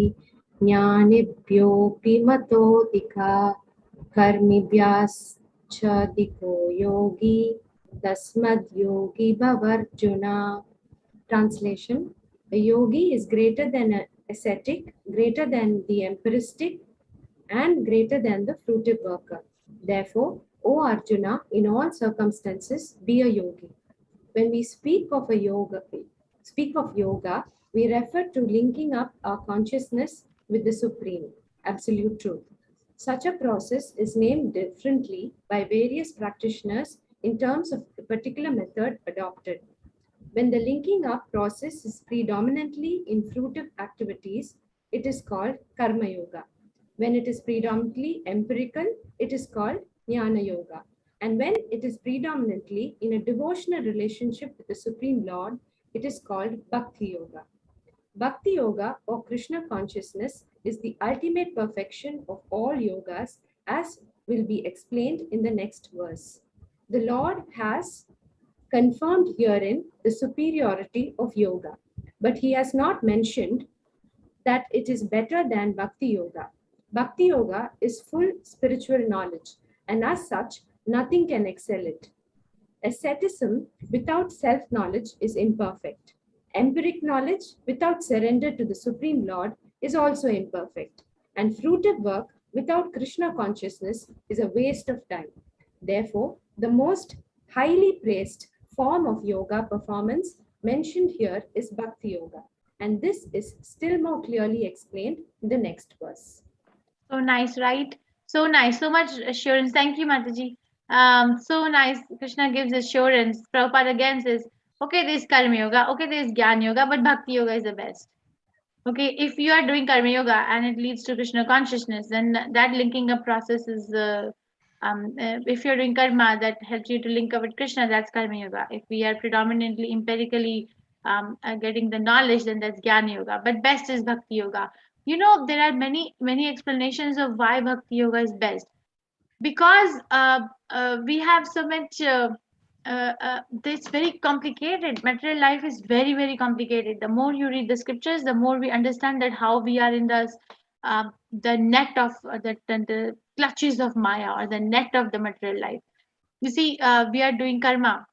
ज्ञानिभ्योऽपि मतोऽधिका कर्मिभ्यश्चाधिको Yogi तस्मद्योगी भवार्जुना. Translation: a yogi is greater than an ascetic, greater than the empiristic, and greater than the fruitive worker. Therefore, O Arjuna, in all circumstances, be a yogi. When we speak of yoga, we refer to linking up our consciousness with the Supreme, Absolute Truth. Such a process is named differently by various practitioners in terms of the particular method adopted. When the linking up process is predominantly in fruitive activities, it is called Karma Yoga. When it is predominantly empirical, it is called Jnana Yoga. And when it is predominantly in a devotional relationship with the Supreme Lord, it is called Bhakti Yoga. Bhakti Yoga or Krishna consciousness is the ultimate perfection of all yogas, as will be explained in the next verse. The Lord has confirmed herein the superiority of yoga, but he has not mentioned that it is better than Bhakti Yoga. Bhakti Yoga is full spiritual knowledge, and as such, nothing can excel it. Asceticism without self-knowledge is imperfect. Empiric knowledge without surrender to the Supreme Lord is also imperfect. And fruitive work without Krishna consciousness is a waste of time. Therefore, the most highly praised form of yoga performance mentioned here is Bhakti Yoga. And this is still more clearly explained in the next verse. So nice, right? So nice. So much assurance. Thank you, Mataji. So nice. Krishna gives assurance. Prabhupada again says, okay, there's Karma Yoga, okay, there's Jnana Yoga, but Bhakti Yoga is the best. Okay, if you are doing Karma Yoga and it leads to Krishna consciousness, then that linking up process is, if you're doing karma that helps you to link up with Krishna, that's Karma Yoga. If we are predominantly empirically getting the knowledge, then that's Jnana Yoga. But best is Bhakti Yoga. You know, there are many explanations of why Bhakti Yoga is best. Because we have so much it's very complicated. Material life is very complicated. The more you read the scriptures, the more we understand that how we are in the net of the clutches of Maya, or the net of the material life. You see, we are doing karma.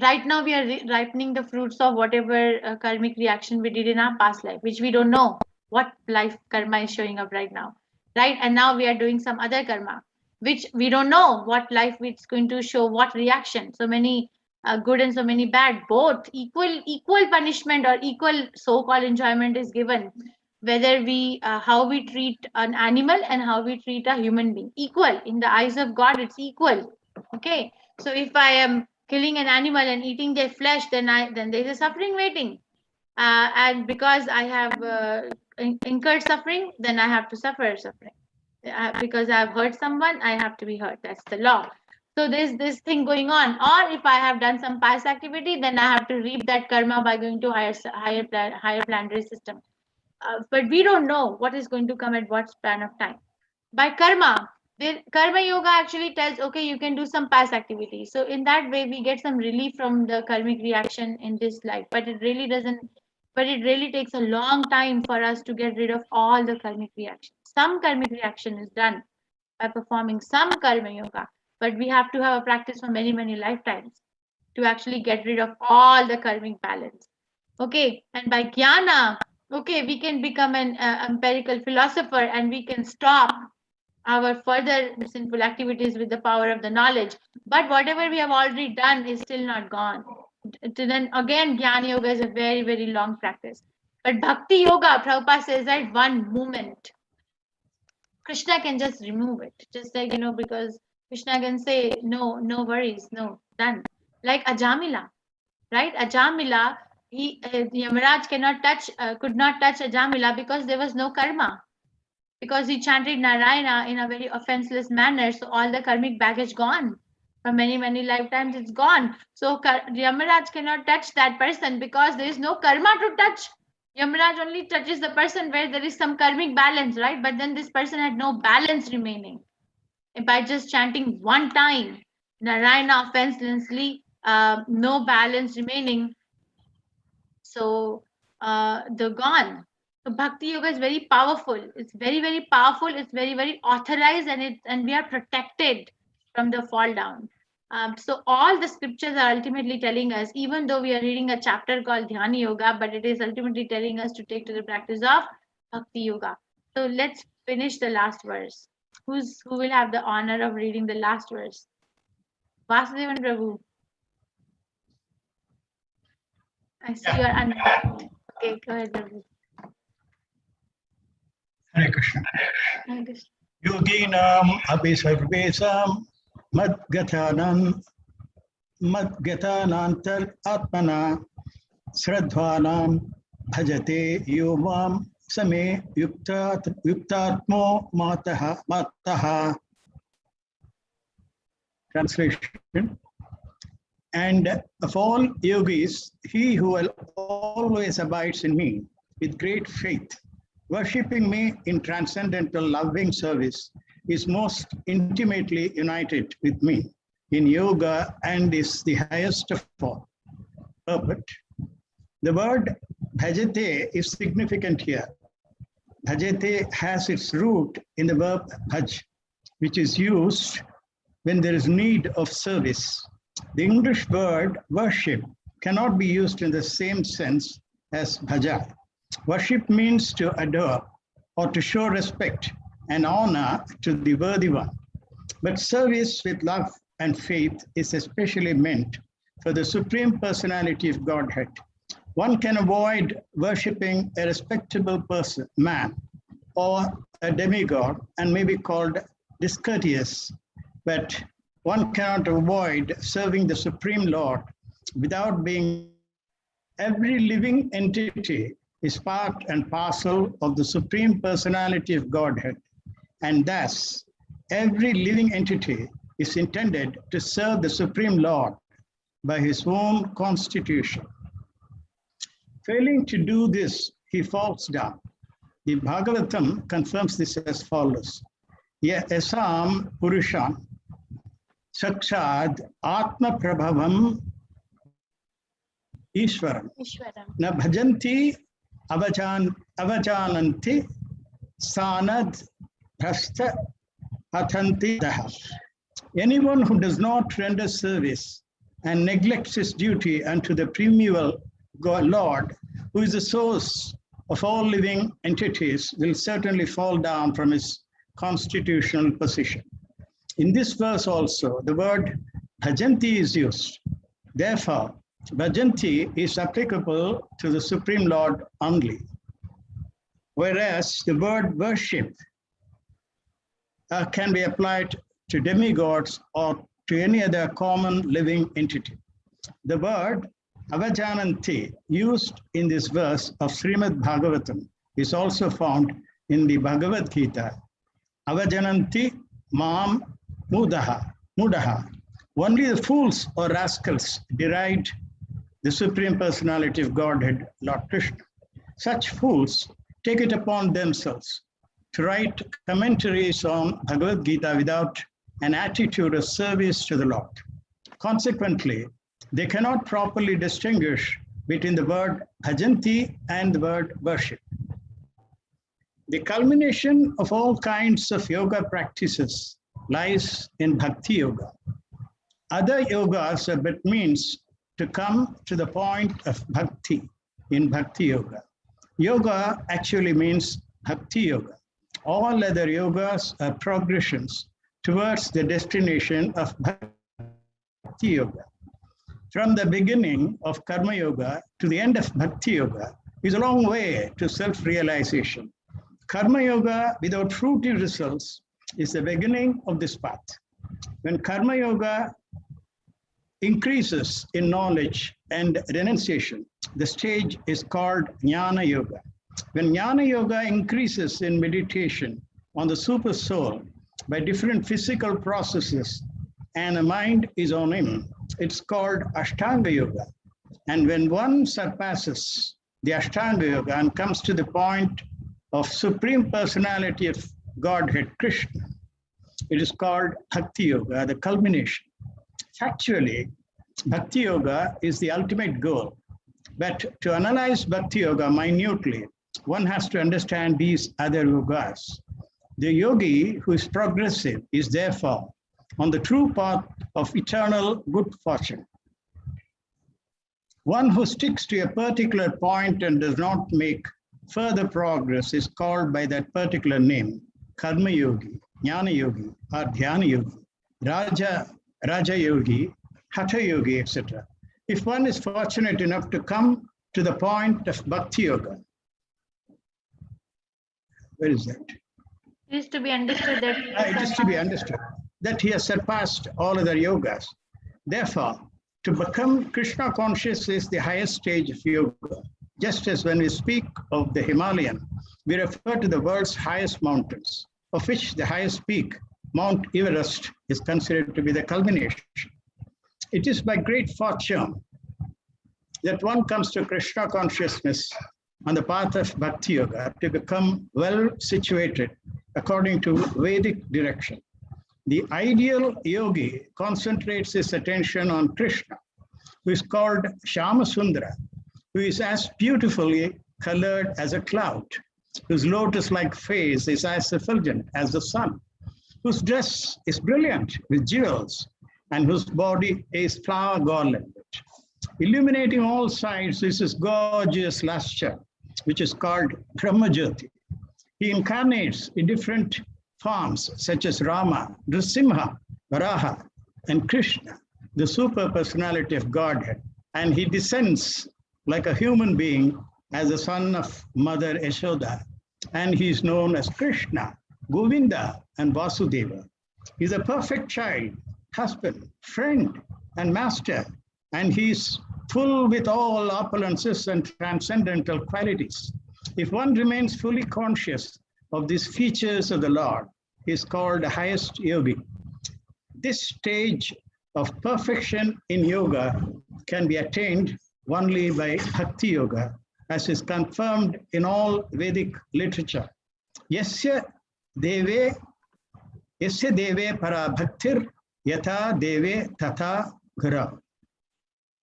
Right now, we are ripening the fruits of whatever karmic reaction we did in our past life, which we don't know what life karma is showing up right now. Right? And now we are doing some other karma, which we don't know what life it's going to show, what reaction. So many good and so many bad, both equal punishment or equal so-called enjoyment is given, whether we how we treat an animal and how we treat a human being. Equal in the eyes of God, it's equal. Okay, so if I am killing an animal and eating their flesh, then there is a suffering waiting, and because I have incurred suffering, then I have to suffer suffering. Because I have hurt someone, I have to be hurt. That's the law. So there's this thing going on. Or if I have done some past activity, then I have to reap that karma by going to higher planetary system. But we don't know what is going to come at what span of time. By karma, the karma yoga actually tells, okay, you can do some past activity. So in that way, we get some relief from the karmic reaction in this life. But it really doesn't. But it really takes a long time for us to get rid of all the karmic reaction. Some karmic reaction is done by performing some karma yoga, but we have to have a practice for many lifetimes to actually get rid of all the karmic balance. Okay, and by jnana, okay, we can become an empirical philosopher and we can stop our further sinful activities with the power of the knowledge. But whatever we have already done is still not gone. Then again, Jnana Yoga is a very long practice. But Bhakti Yoga, Prabhupada says that one moment, Krishna can just remove it. Just like, because Krishna can say, no worries, no, done. Like Ajamila, right? Ajamila, Yamaraj could not touch Ajamila because there was no karma. Because he chanted Narayana in a very offenseless manner. So all the karmic baggage gone. For many lifetimes, it's gone. So Yamaraj cannot touch that person because there is no karma to touch. Yamaraj only touches the person where there is some karmic balance, right? But then this person had no balance remaining. And by just chanting one time, Narayana offenselessly, no balance remaining. So they're gone. So Bhakti Yoga is very powerful. It's very powerful. It's very authorized, and we are protected from the fall down. So all the scriptures are ultimately telling us, even though we are reading a chapter called Dhyana Yoga, but it is ultimately telling us to take to the practice of Bhakti Yoga. So let's finish the last verse. Who will have the honor of reading the last verse? Vasudevan Prabhu. I see you're unmuted. Okay, go ahead, Prabhu. Hare Krishna. Hare Krishna. Yoginam abhisarvesam madgatanam madgatanantar atmana sradhanam bhajate yovam same yuktatmo mataha. Translation. And of all yogis, he who always abides in me with great faith, worshipping me in transcendental loving service, is most intimately united with me in yoga and is the highest of all. But the word bhajate is significant here. Bhajate has its root in the verb bhaj, which is used when there is need of service. The English word worship cannot be used in the same sense as bhaja. Worship means to adore or to show respect and honor to the worthy one. But service with love and faith is especially meant for the Supreme Personality of Godhead. One can avoid worshipping a respectable person, man, or a demigod and may be called discourteous, but one cannot avoid serving the Supreme Lord without being. Every living entity is part and parcel of the Supreme Personality of Godhead, and thus every living entity is intended to serve the Supreme Lord by his own constitution. Failing to do this, he falls down. The Bhagavatam confirms this as follows. Yasam Purusham Sakshad Atma Prabhavam Ishwaram Na Bhajanti Avajananti Sanad Prastha Athanti Daha. Anyone who does not render service and neglects his duty unto the primeval God, Lord, who is the source of all living entities, will certainly fall down from his constitutional position. In this verse also, the word bhajanti is used. Therefore, bhajanti is applicable to the Supreme Lord only, whereas the word worship can be applied to demigods or to any other common living entity. The word avajananti used in this verse of Srimad Bhagavatam is also found in the Bhagavad Gita. Avajananti mam mudaha. Only the fools or rascals deride the Supreme Personality of Godhead, Lord Krishna. Such fools take it upon themselves to write commentaries on Bhagavad Gita without an attitude of service to the Lord. Consequently, they cannot properly distinguish between the word bhajanti and the word worship. The culmination of all kinds of yoga practices lies in Bhakti Yoga. Other yogas are but means to come to the point of Bhakti in Bhakti Yoga. Yoga actually means Bhakti Yoga. All other yogas are progressions towards the destination of Bhakti Yoga. From the beginning of Karma Yoga to the end of Bhakti Yoga is a long way to self-realization. Karma Yoga without fruity results is the beginning of this path. When Karma Yoga increases in knowledge and renunciation, the stage is called Jnana Yoga. When Jnana Yoga increases in meditation on the super soul by different physical processes and the mind is on him, it's called Ashtanga Yoga. And when one surpasses the Ashtanga Yoga and comes to the point of Supreme Personality of Godhead, Krishna, it is called Bhakti Yoga, the culmination. Factually, Bhakti Yoga is the ultimate goal. But to analyze Bhakti Yoga minutely, one has to understand these other yogas. The yogi who is progressive is therefore on the true path of eternal good fortune. One who sticks to a particular point and does not make further progress is called by that particular name, Karma Yogi, Jnana Yogi, or Dhyana Yogi, Raja Yogi, Hatha Yogi, etc. If one is fortunate enough to come to the point of Bhakti Yoga, where is that? It is to be understood that It is to be understood that he has surpassed all other yogas. Therefore, to become Krishna conscious is the highest stage of yoga. Just as when we speak of the Himalayan, we refer to the world's highest mountains, of which the highest peak, Mount Everest, is considered to be the culmination. It is by great fortune that one comes to Krishna consciousness on the path of Bhakti Yoga to become well situated according to Vedic direction. The ideal yogi concentrates his attention on Krishna, who is called Shama Sundara, who is as beautifully colored as a cloud, whose lotus-like face is as effulgent as the sun, whose dress is brilliant with jewels, and whose body is flower garlanded. Illuminating all sides is his gorgeous lustre, which is called Brahmajyoti. He incarnates in different forms such as Rama, Nrsimha, Varaha, and Krishna, the super personality of Godhead. And he descends like a human being as the son of Mother Yashoda. And he is known as Krishna, Govinda, and Vasudeva. He is a perfect child, husband, friend, and master. And he is full with all opulences and transcendental qualities. If one remains fully conscious of these features of the Lord, he is called the highest yogi. This stage of perfection in yoga can be attained only by Bhakti Yoga, as is confirmed in all Vedic literature. Yasya deve para bhaktir yata deve tata ghara.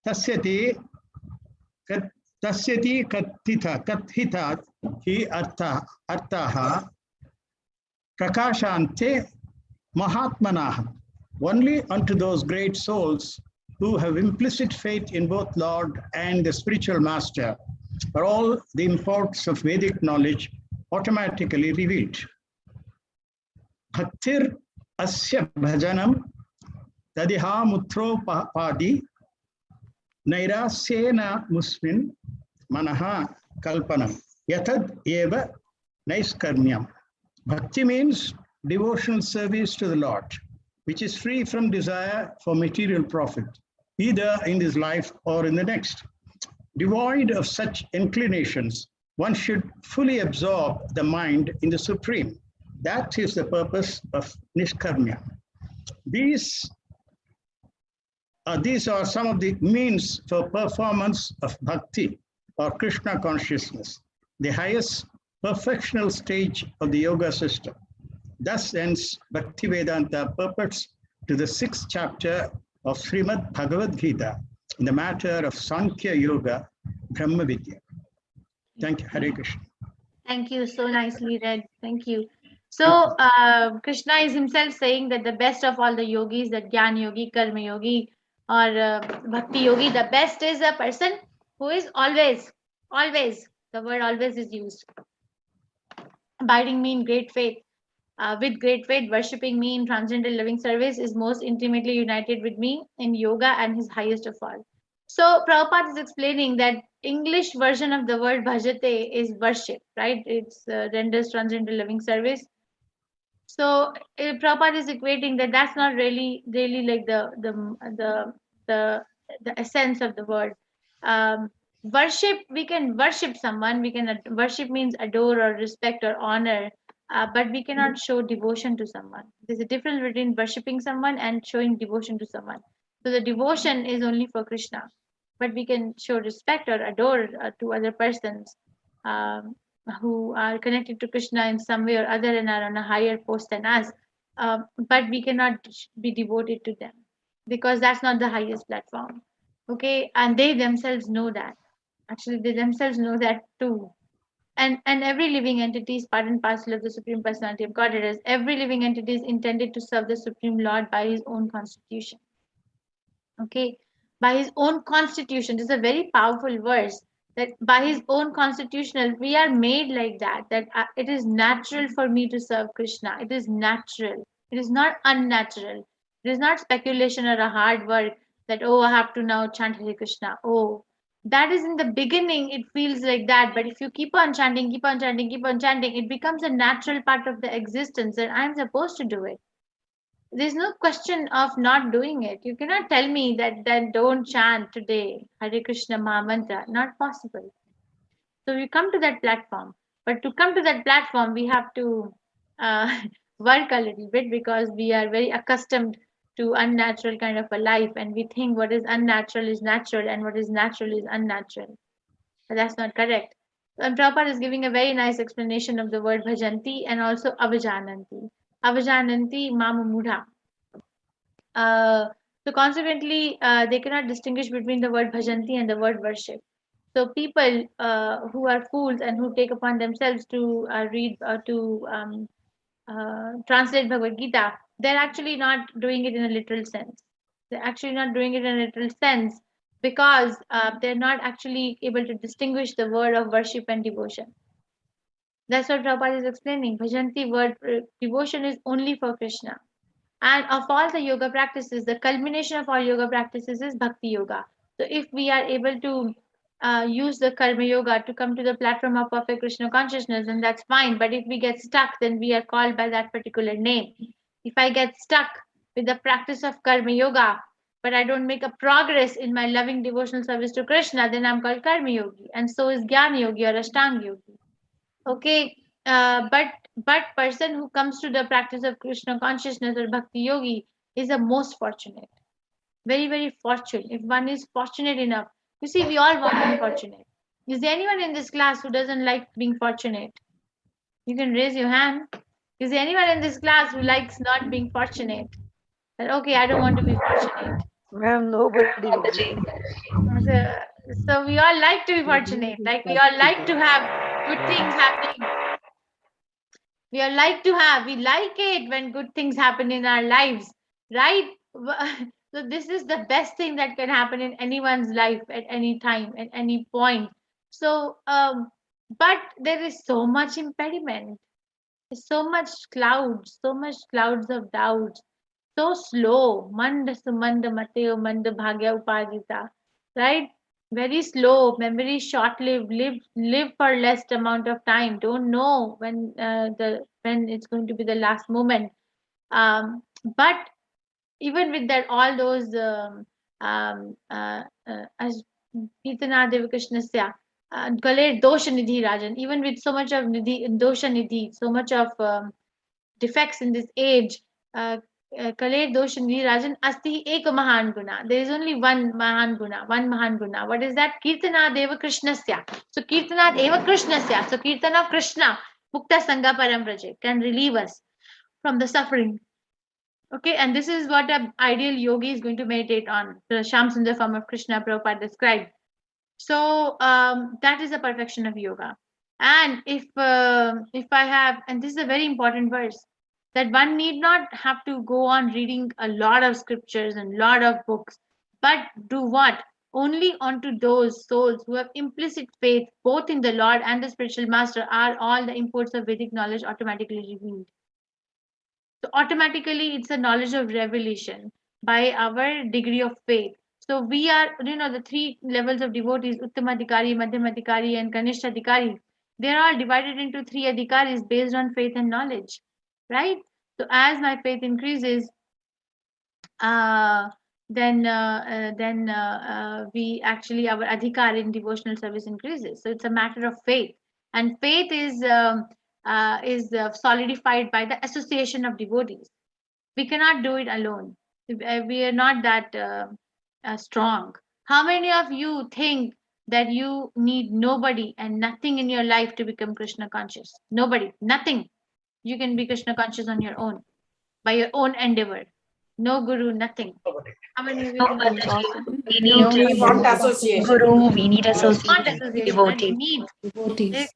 Tasyati kathita hi artaha prakashante mahatmanaha. Only unto those great souls who have implicit faith in both Lord and the spiritual master are all the imports of Vedic knowledge automatically revealed. Bhaktir asya bhajanam tadiha mutro padi nairasyena musmin manaha kalpanam yatad eva naiskarmyam. Bhakti means devotional service to the Lord, which is free from desire for material profit, either in this life or in the next. Devoid of such inclinations, one should fully absorb the mind in the Supreme. That is the purpose of Nishkarmya. These These are some of the means for performance of bhakti or Krishna consciousness, the highest perfectional stage of the yoga system. Thus ends Bhaktivedanta purports to the 6th chapter of Srimad Bhagavad Gita in the matter of Sankhya Yoga, Brahma Vidya. Thank you. Hare Krishna. Thank you. So nicely read. Thank you. So Krishna is himself saying that the best of all the yogis, that Gyan Yogi, Karma Yogi, or Bhakti Yogi, the best is a person who is always, the word always is used. Abiding me in great faith. With great faith, worshipping me in transcendental loving service is most intimately united with me in yoga and his highest of all. So Prabhupada is explaining that English version of the word bhajate is worship, right? It's renders transcendental loving service. So Prabhupada is equating that that's not really like the essence of the word. Worship, we can worship someone. We can worship means adore or respect or honor, but we cannot show devotion to someone. There's a difference between worshiping someone and showing devotion to someone. So the devotion is only for Krishna, but we can show respect or adore to other persons who are connected to Krishna in some way or other and are on a higher post than us. But we cannot be devoted to them because that's not the highest platform. Okay, and they themselves know that. Actually, they themselves know that too. And every living entity is part and parcel of the Supreme Personality of Godhead. As every living entity is intended to serve the Supreme Lord by his own constitution. Okay, by his own constitution. This is a very powerful verse, that by his own constitutional, we are made like that, that it is natural for me to serve Krishna. It is natural. It is not unnatural. It is not speculation or a hard work that, oh, I have to now chant Hare Krishna. Oh, that is in the beginning, it feels like that. But if you keep on chanting, keep on chanting, keep on chanting, it becomes a natural part of the existence that I'm supposed to do it. There's no question of not doing it. You cannot tell me that don't chant today Hare Krishna Maha Mantra. Not possible. So we come to that platform. But to come to that platform, we have to work a little bit because we are very accustomed to unnatural kind of a life, and we think what is unnatural is natural and what is natural is unnatural. But that's not correct. And Prabhupada is giving a very nice explanation of the word bhajanti and also avajananti. Avajananti mamamudha. So consequently, they cannot distinguish between the word bhajanti and the word worship. So people who are fools and who take upon themselves to read or to translate Bhagavad Gita, they're actually not doing it in a literal sense. They're actually not doing it in a literal sense because they're not actually able to distinguish the word of worship and devotion. That's what Prabhupada is explaining. Bhajanti word devotion is only for Krishna. And of all the yoga practices, the culmination of all yoga practices is Bhakti Yoga. So if we are able to use the Karma Yoga to come to the platform of perfect Krishna consciousness, then that's fine. But if we get stuck, then we are called by that particular name. If I get stuck with the practice of Karma Yoga, but I don't make a progress in my loving devotional service to Krishna, then I'm called Karma Yogi. And so is Jnana Yogi or Ashtanga Yogi. Okay, but person who comes to the practice of Krishna consciousness or Bhakti Yogi is the most fortunate. Very, very fortunate. If one is fortunate enough, you see, we all want to be fortunate. Is there anyone in this class who doesn't like being fortunate? You can raise your hand. Is there anyone in this class who likes not being fortunate? That okay, I don't want to be fortunate. Ma'am, nobody. So we all like to be fortunate. Like we all like to have good things happening. We like it when good things happen in our lives, right? So this is the best thing that can happen in anyone's life at any time, at any point. So but there is so much impediment, so much clouds of doubt, so slow. Manda sumanda mateo manda bhagya upadita, right? Very slow, memory short-lived, live for less amount of time, don't know when it's going to be the last moment. But even with that, all those as Pitana Devakrishna Galer Dosha Nidhi Rajan, even with so much of Nidhi, Dosha Nidhi, so much of defects in this age, Kale Doshandi Rajan Asti Eka Mahan Guna. There is only one Mahan Guna, one Mahan Guna. What is that? Kirtana Deva Krishnasya. So Kirtana Deva Krishnasya. So Kirtan of Krishna, Mukta Sangha Parambraje, can relieve us from the suffering. Okay, and this is what an ideal yogi is going to meditate on. The Sham Sundar form of Krishna Prabhupada described. So that is the perfection of yoga. And if I have, and this is a very important verse, that one need not have to go on reading a lot of scriptures and lot of books, but do what? Only onto those souls who have implicit faith both in the Lord and the spiritual master are all the imports of Vedic knowledge automatically revealed. So automatically it's a knowledge of revelation by our degree of faith. So we are, the three levels of devotees, Uttamadhikari, Madhyamadhikari, and Kanishthadhikari. They are all divided into three adhikaris based on faith and knowledge, right? So as my faith increases, then we actually, our adhikar in devotional service increases. So it's a matter of faith, and faith is solidified by the association of devotees. We cannot do it alone. We are not that strong. How many of you think that you need nobody and nothing in your life to become Krishna conscious? Nobody, nothing. You can be Krishna conscious on your own, by your own endeavor. No guru, nothing. How many of you No, think Mataji, we No, need we want association. guru, we need not association, association, devotee. and need? Devotees.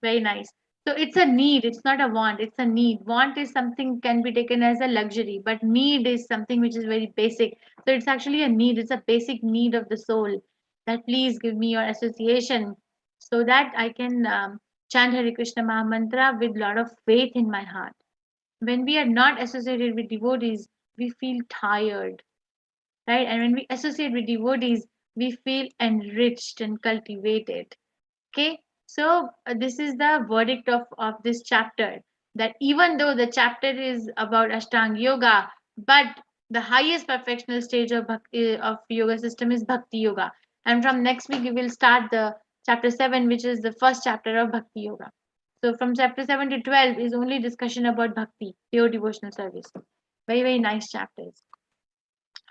Very nice. So it's a need, it's not a want, it's a need. Want is something can be taken as a luxury, but need is something which is very basic. So it's actually a need, it's a basic need of the soul, that please give me your association so that I can chant Hare Krishna Maha Mantra with a lot of faith in my heart. When we are not associated with devotees, we feel tired, right? And when we associate with devotees, we feel enriched and cultivated. Okay, so this is the verdict of this chapter, that even though the chapter is about Ashtanga Yoga, but the highest perfectional stage of of yoga system is Bhakti Yoga. And from next week, we will start the chapter 7, which is the first chapter of Bhakti Yoga. So from chapter 7 to 12 is only discussion about Bhakti, pure devotional service. Very, very nice chapters.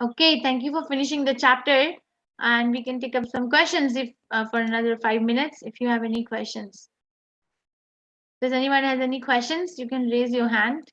Okay, thank you for finishing the chapter. And we can take up some questions if for another 5 minutes, if you have any questions. Does anyone has any questions? You can raise your hand.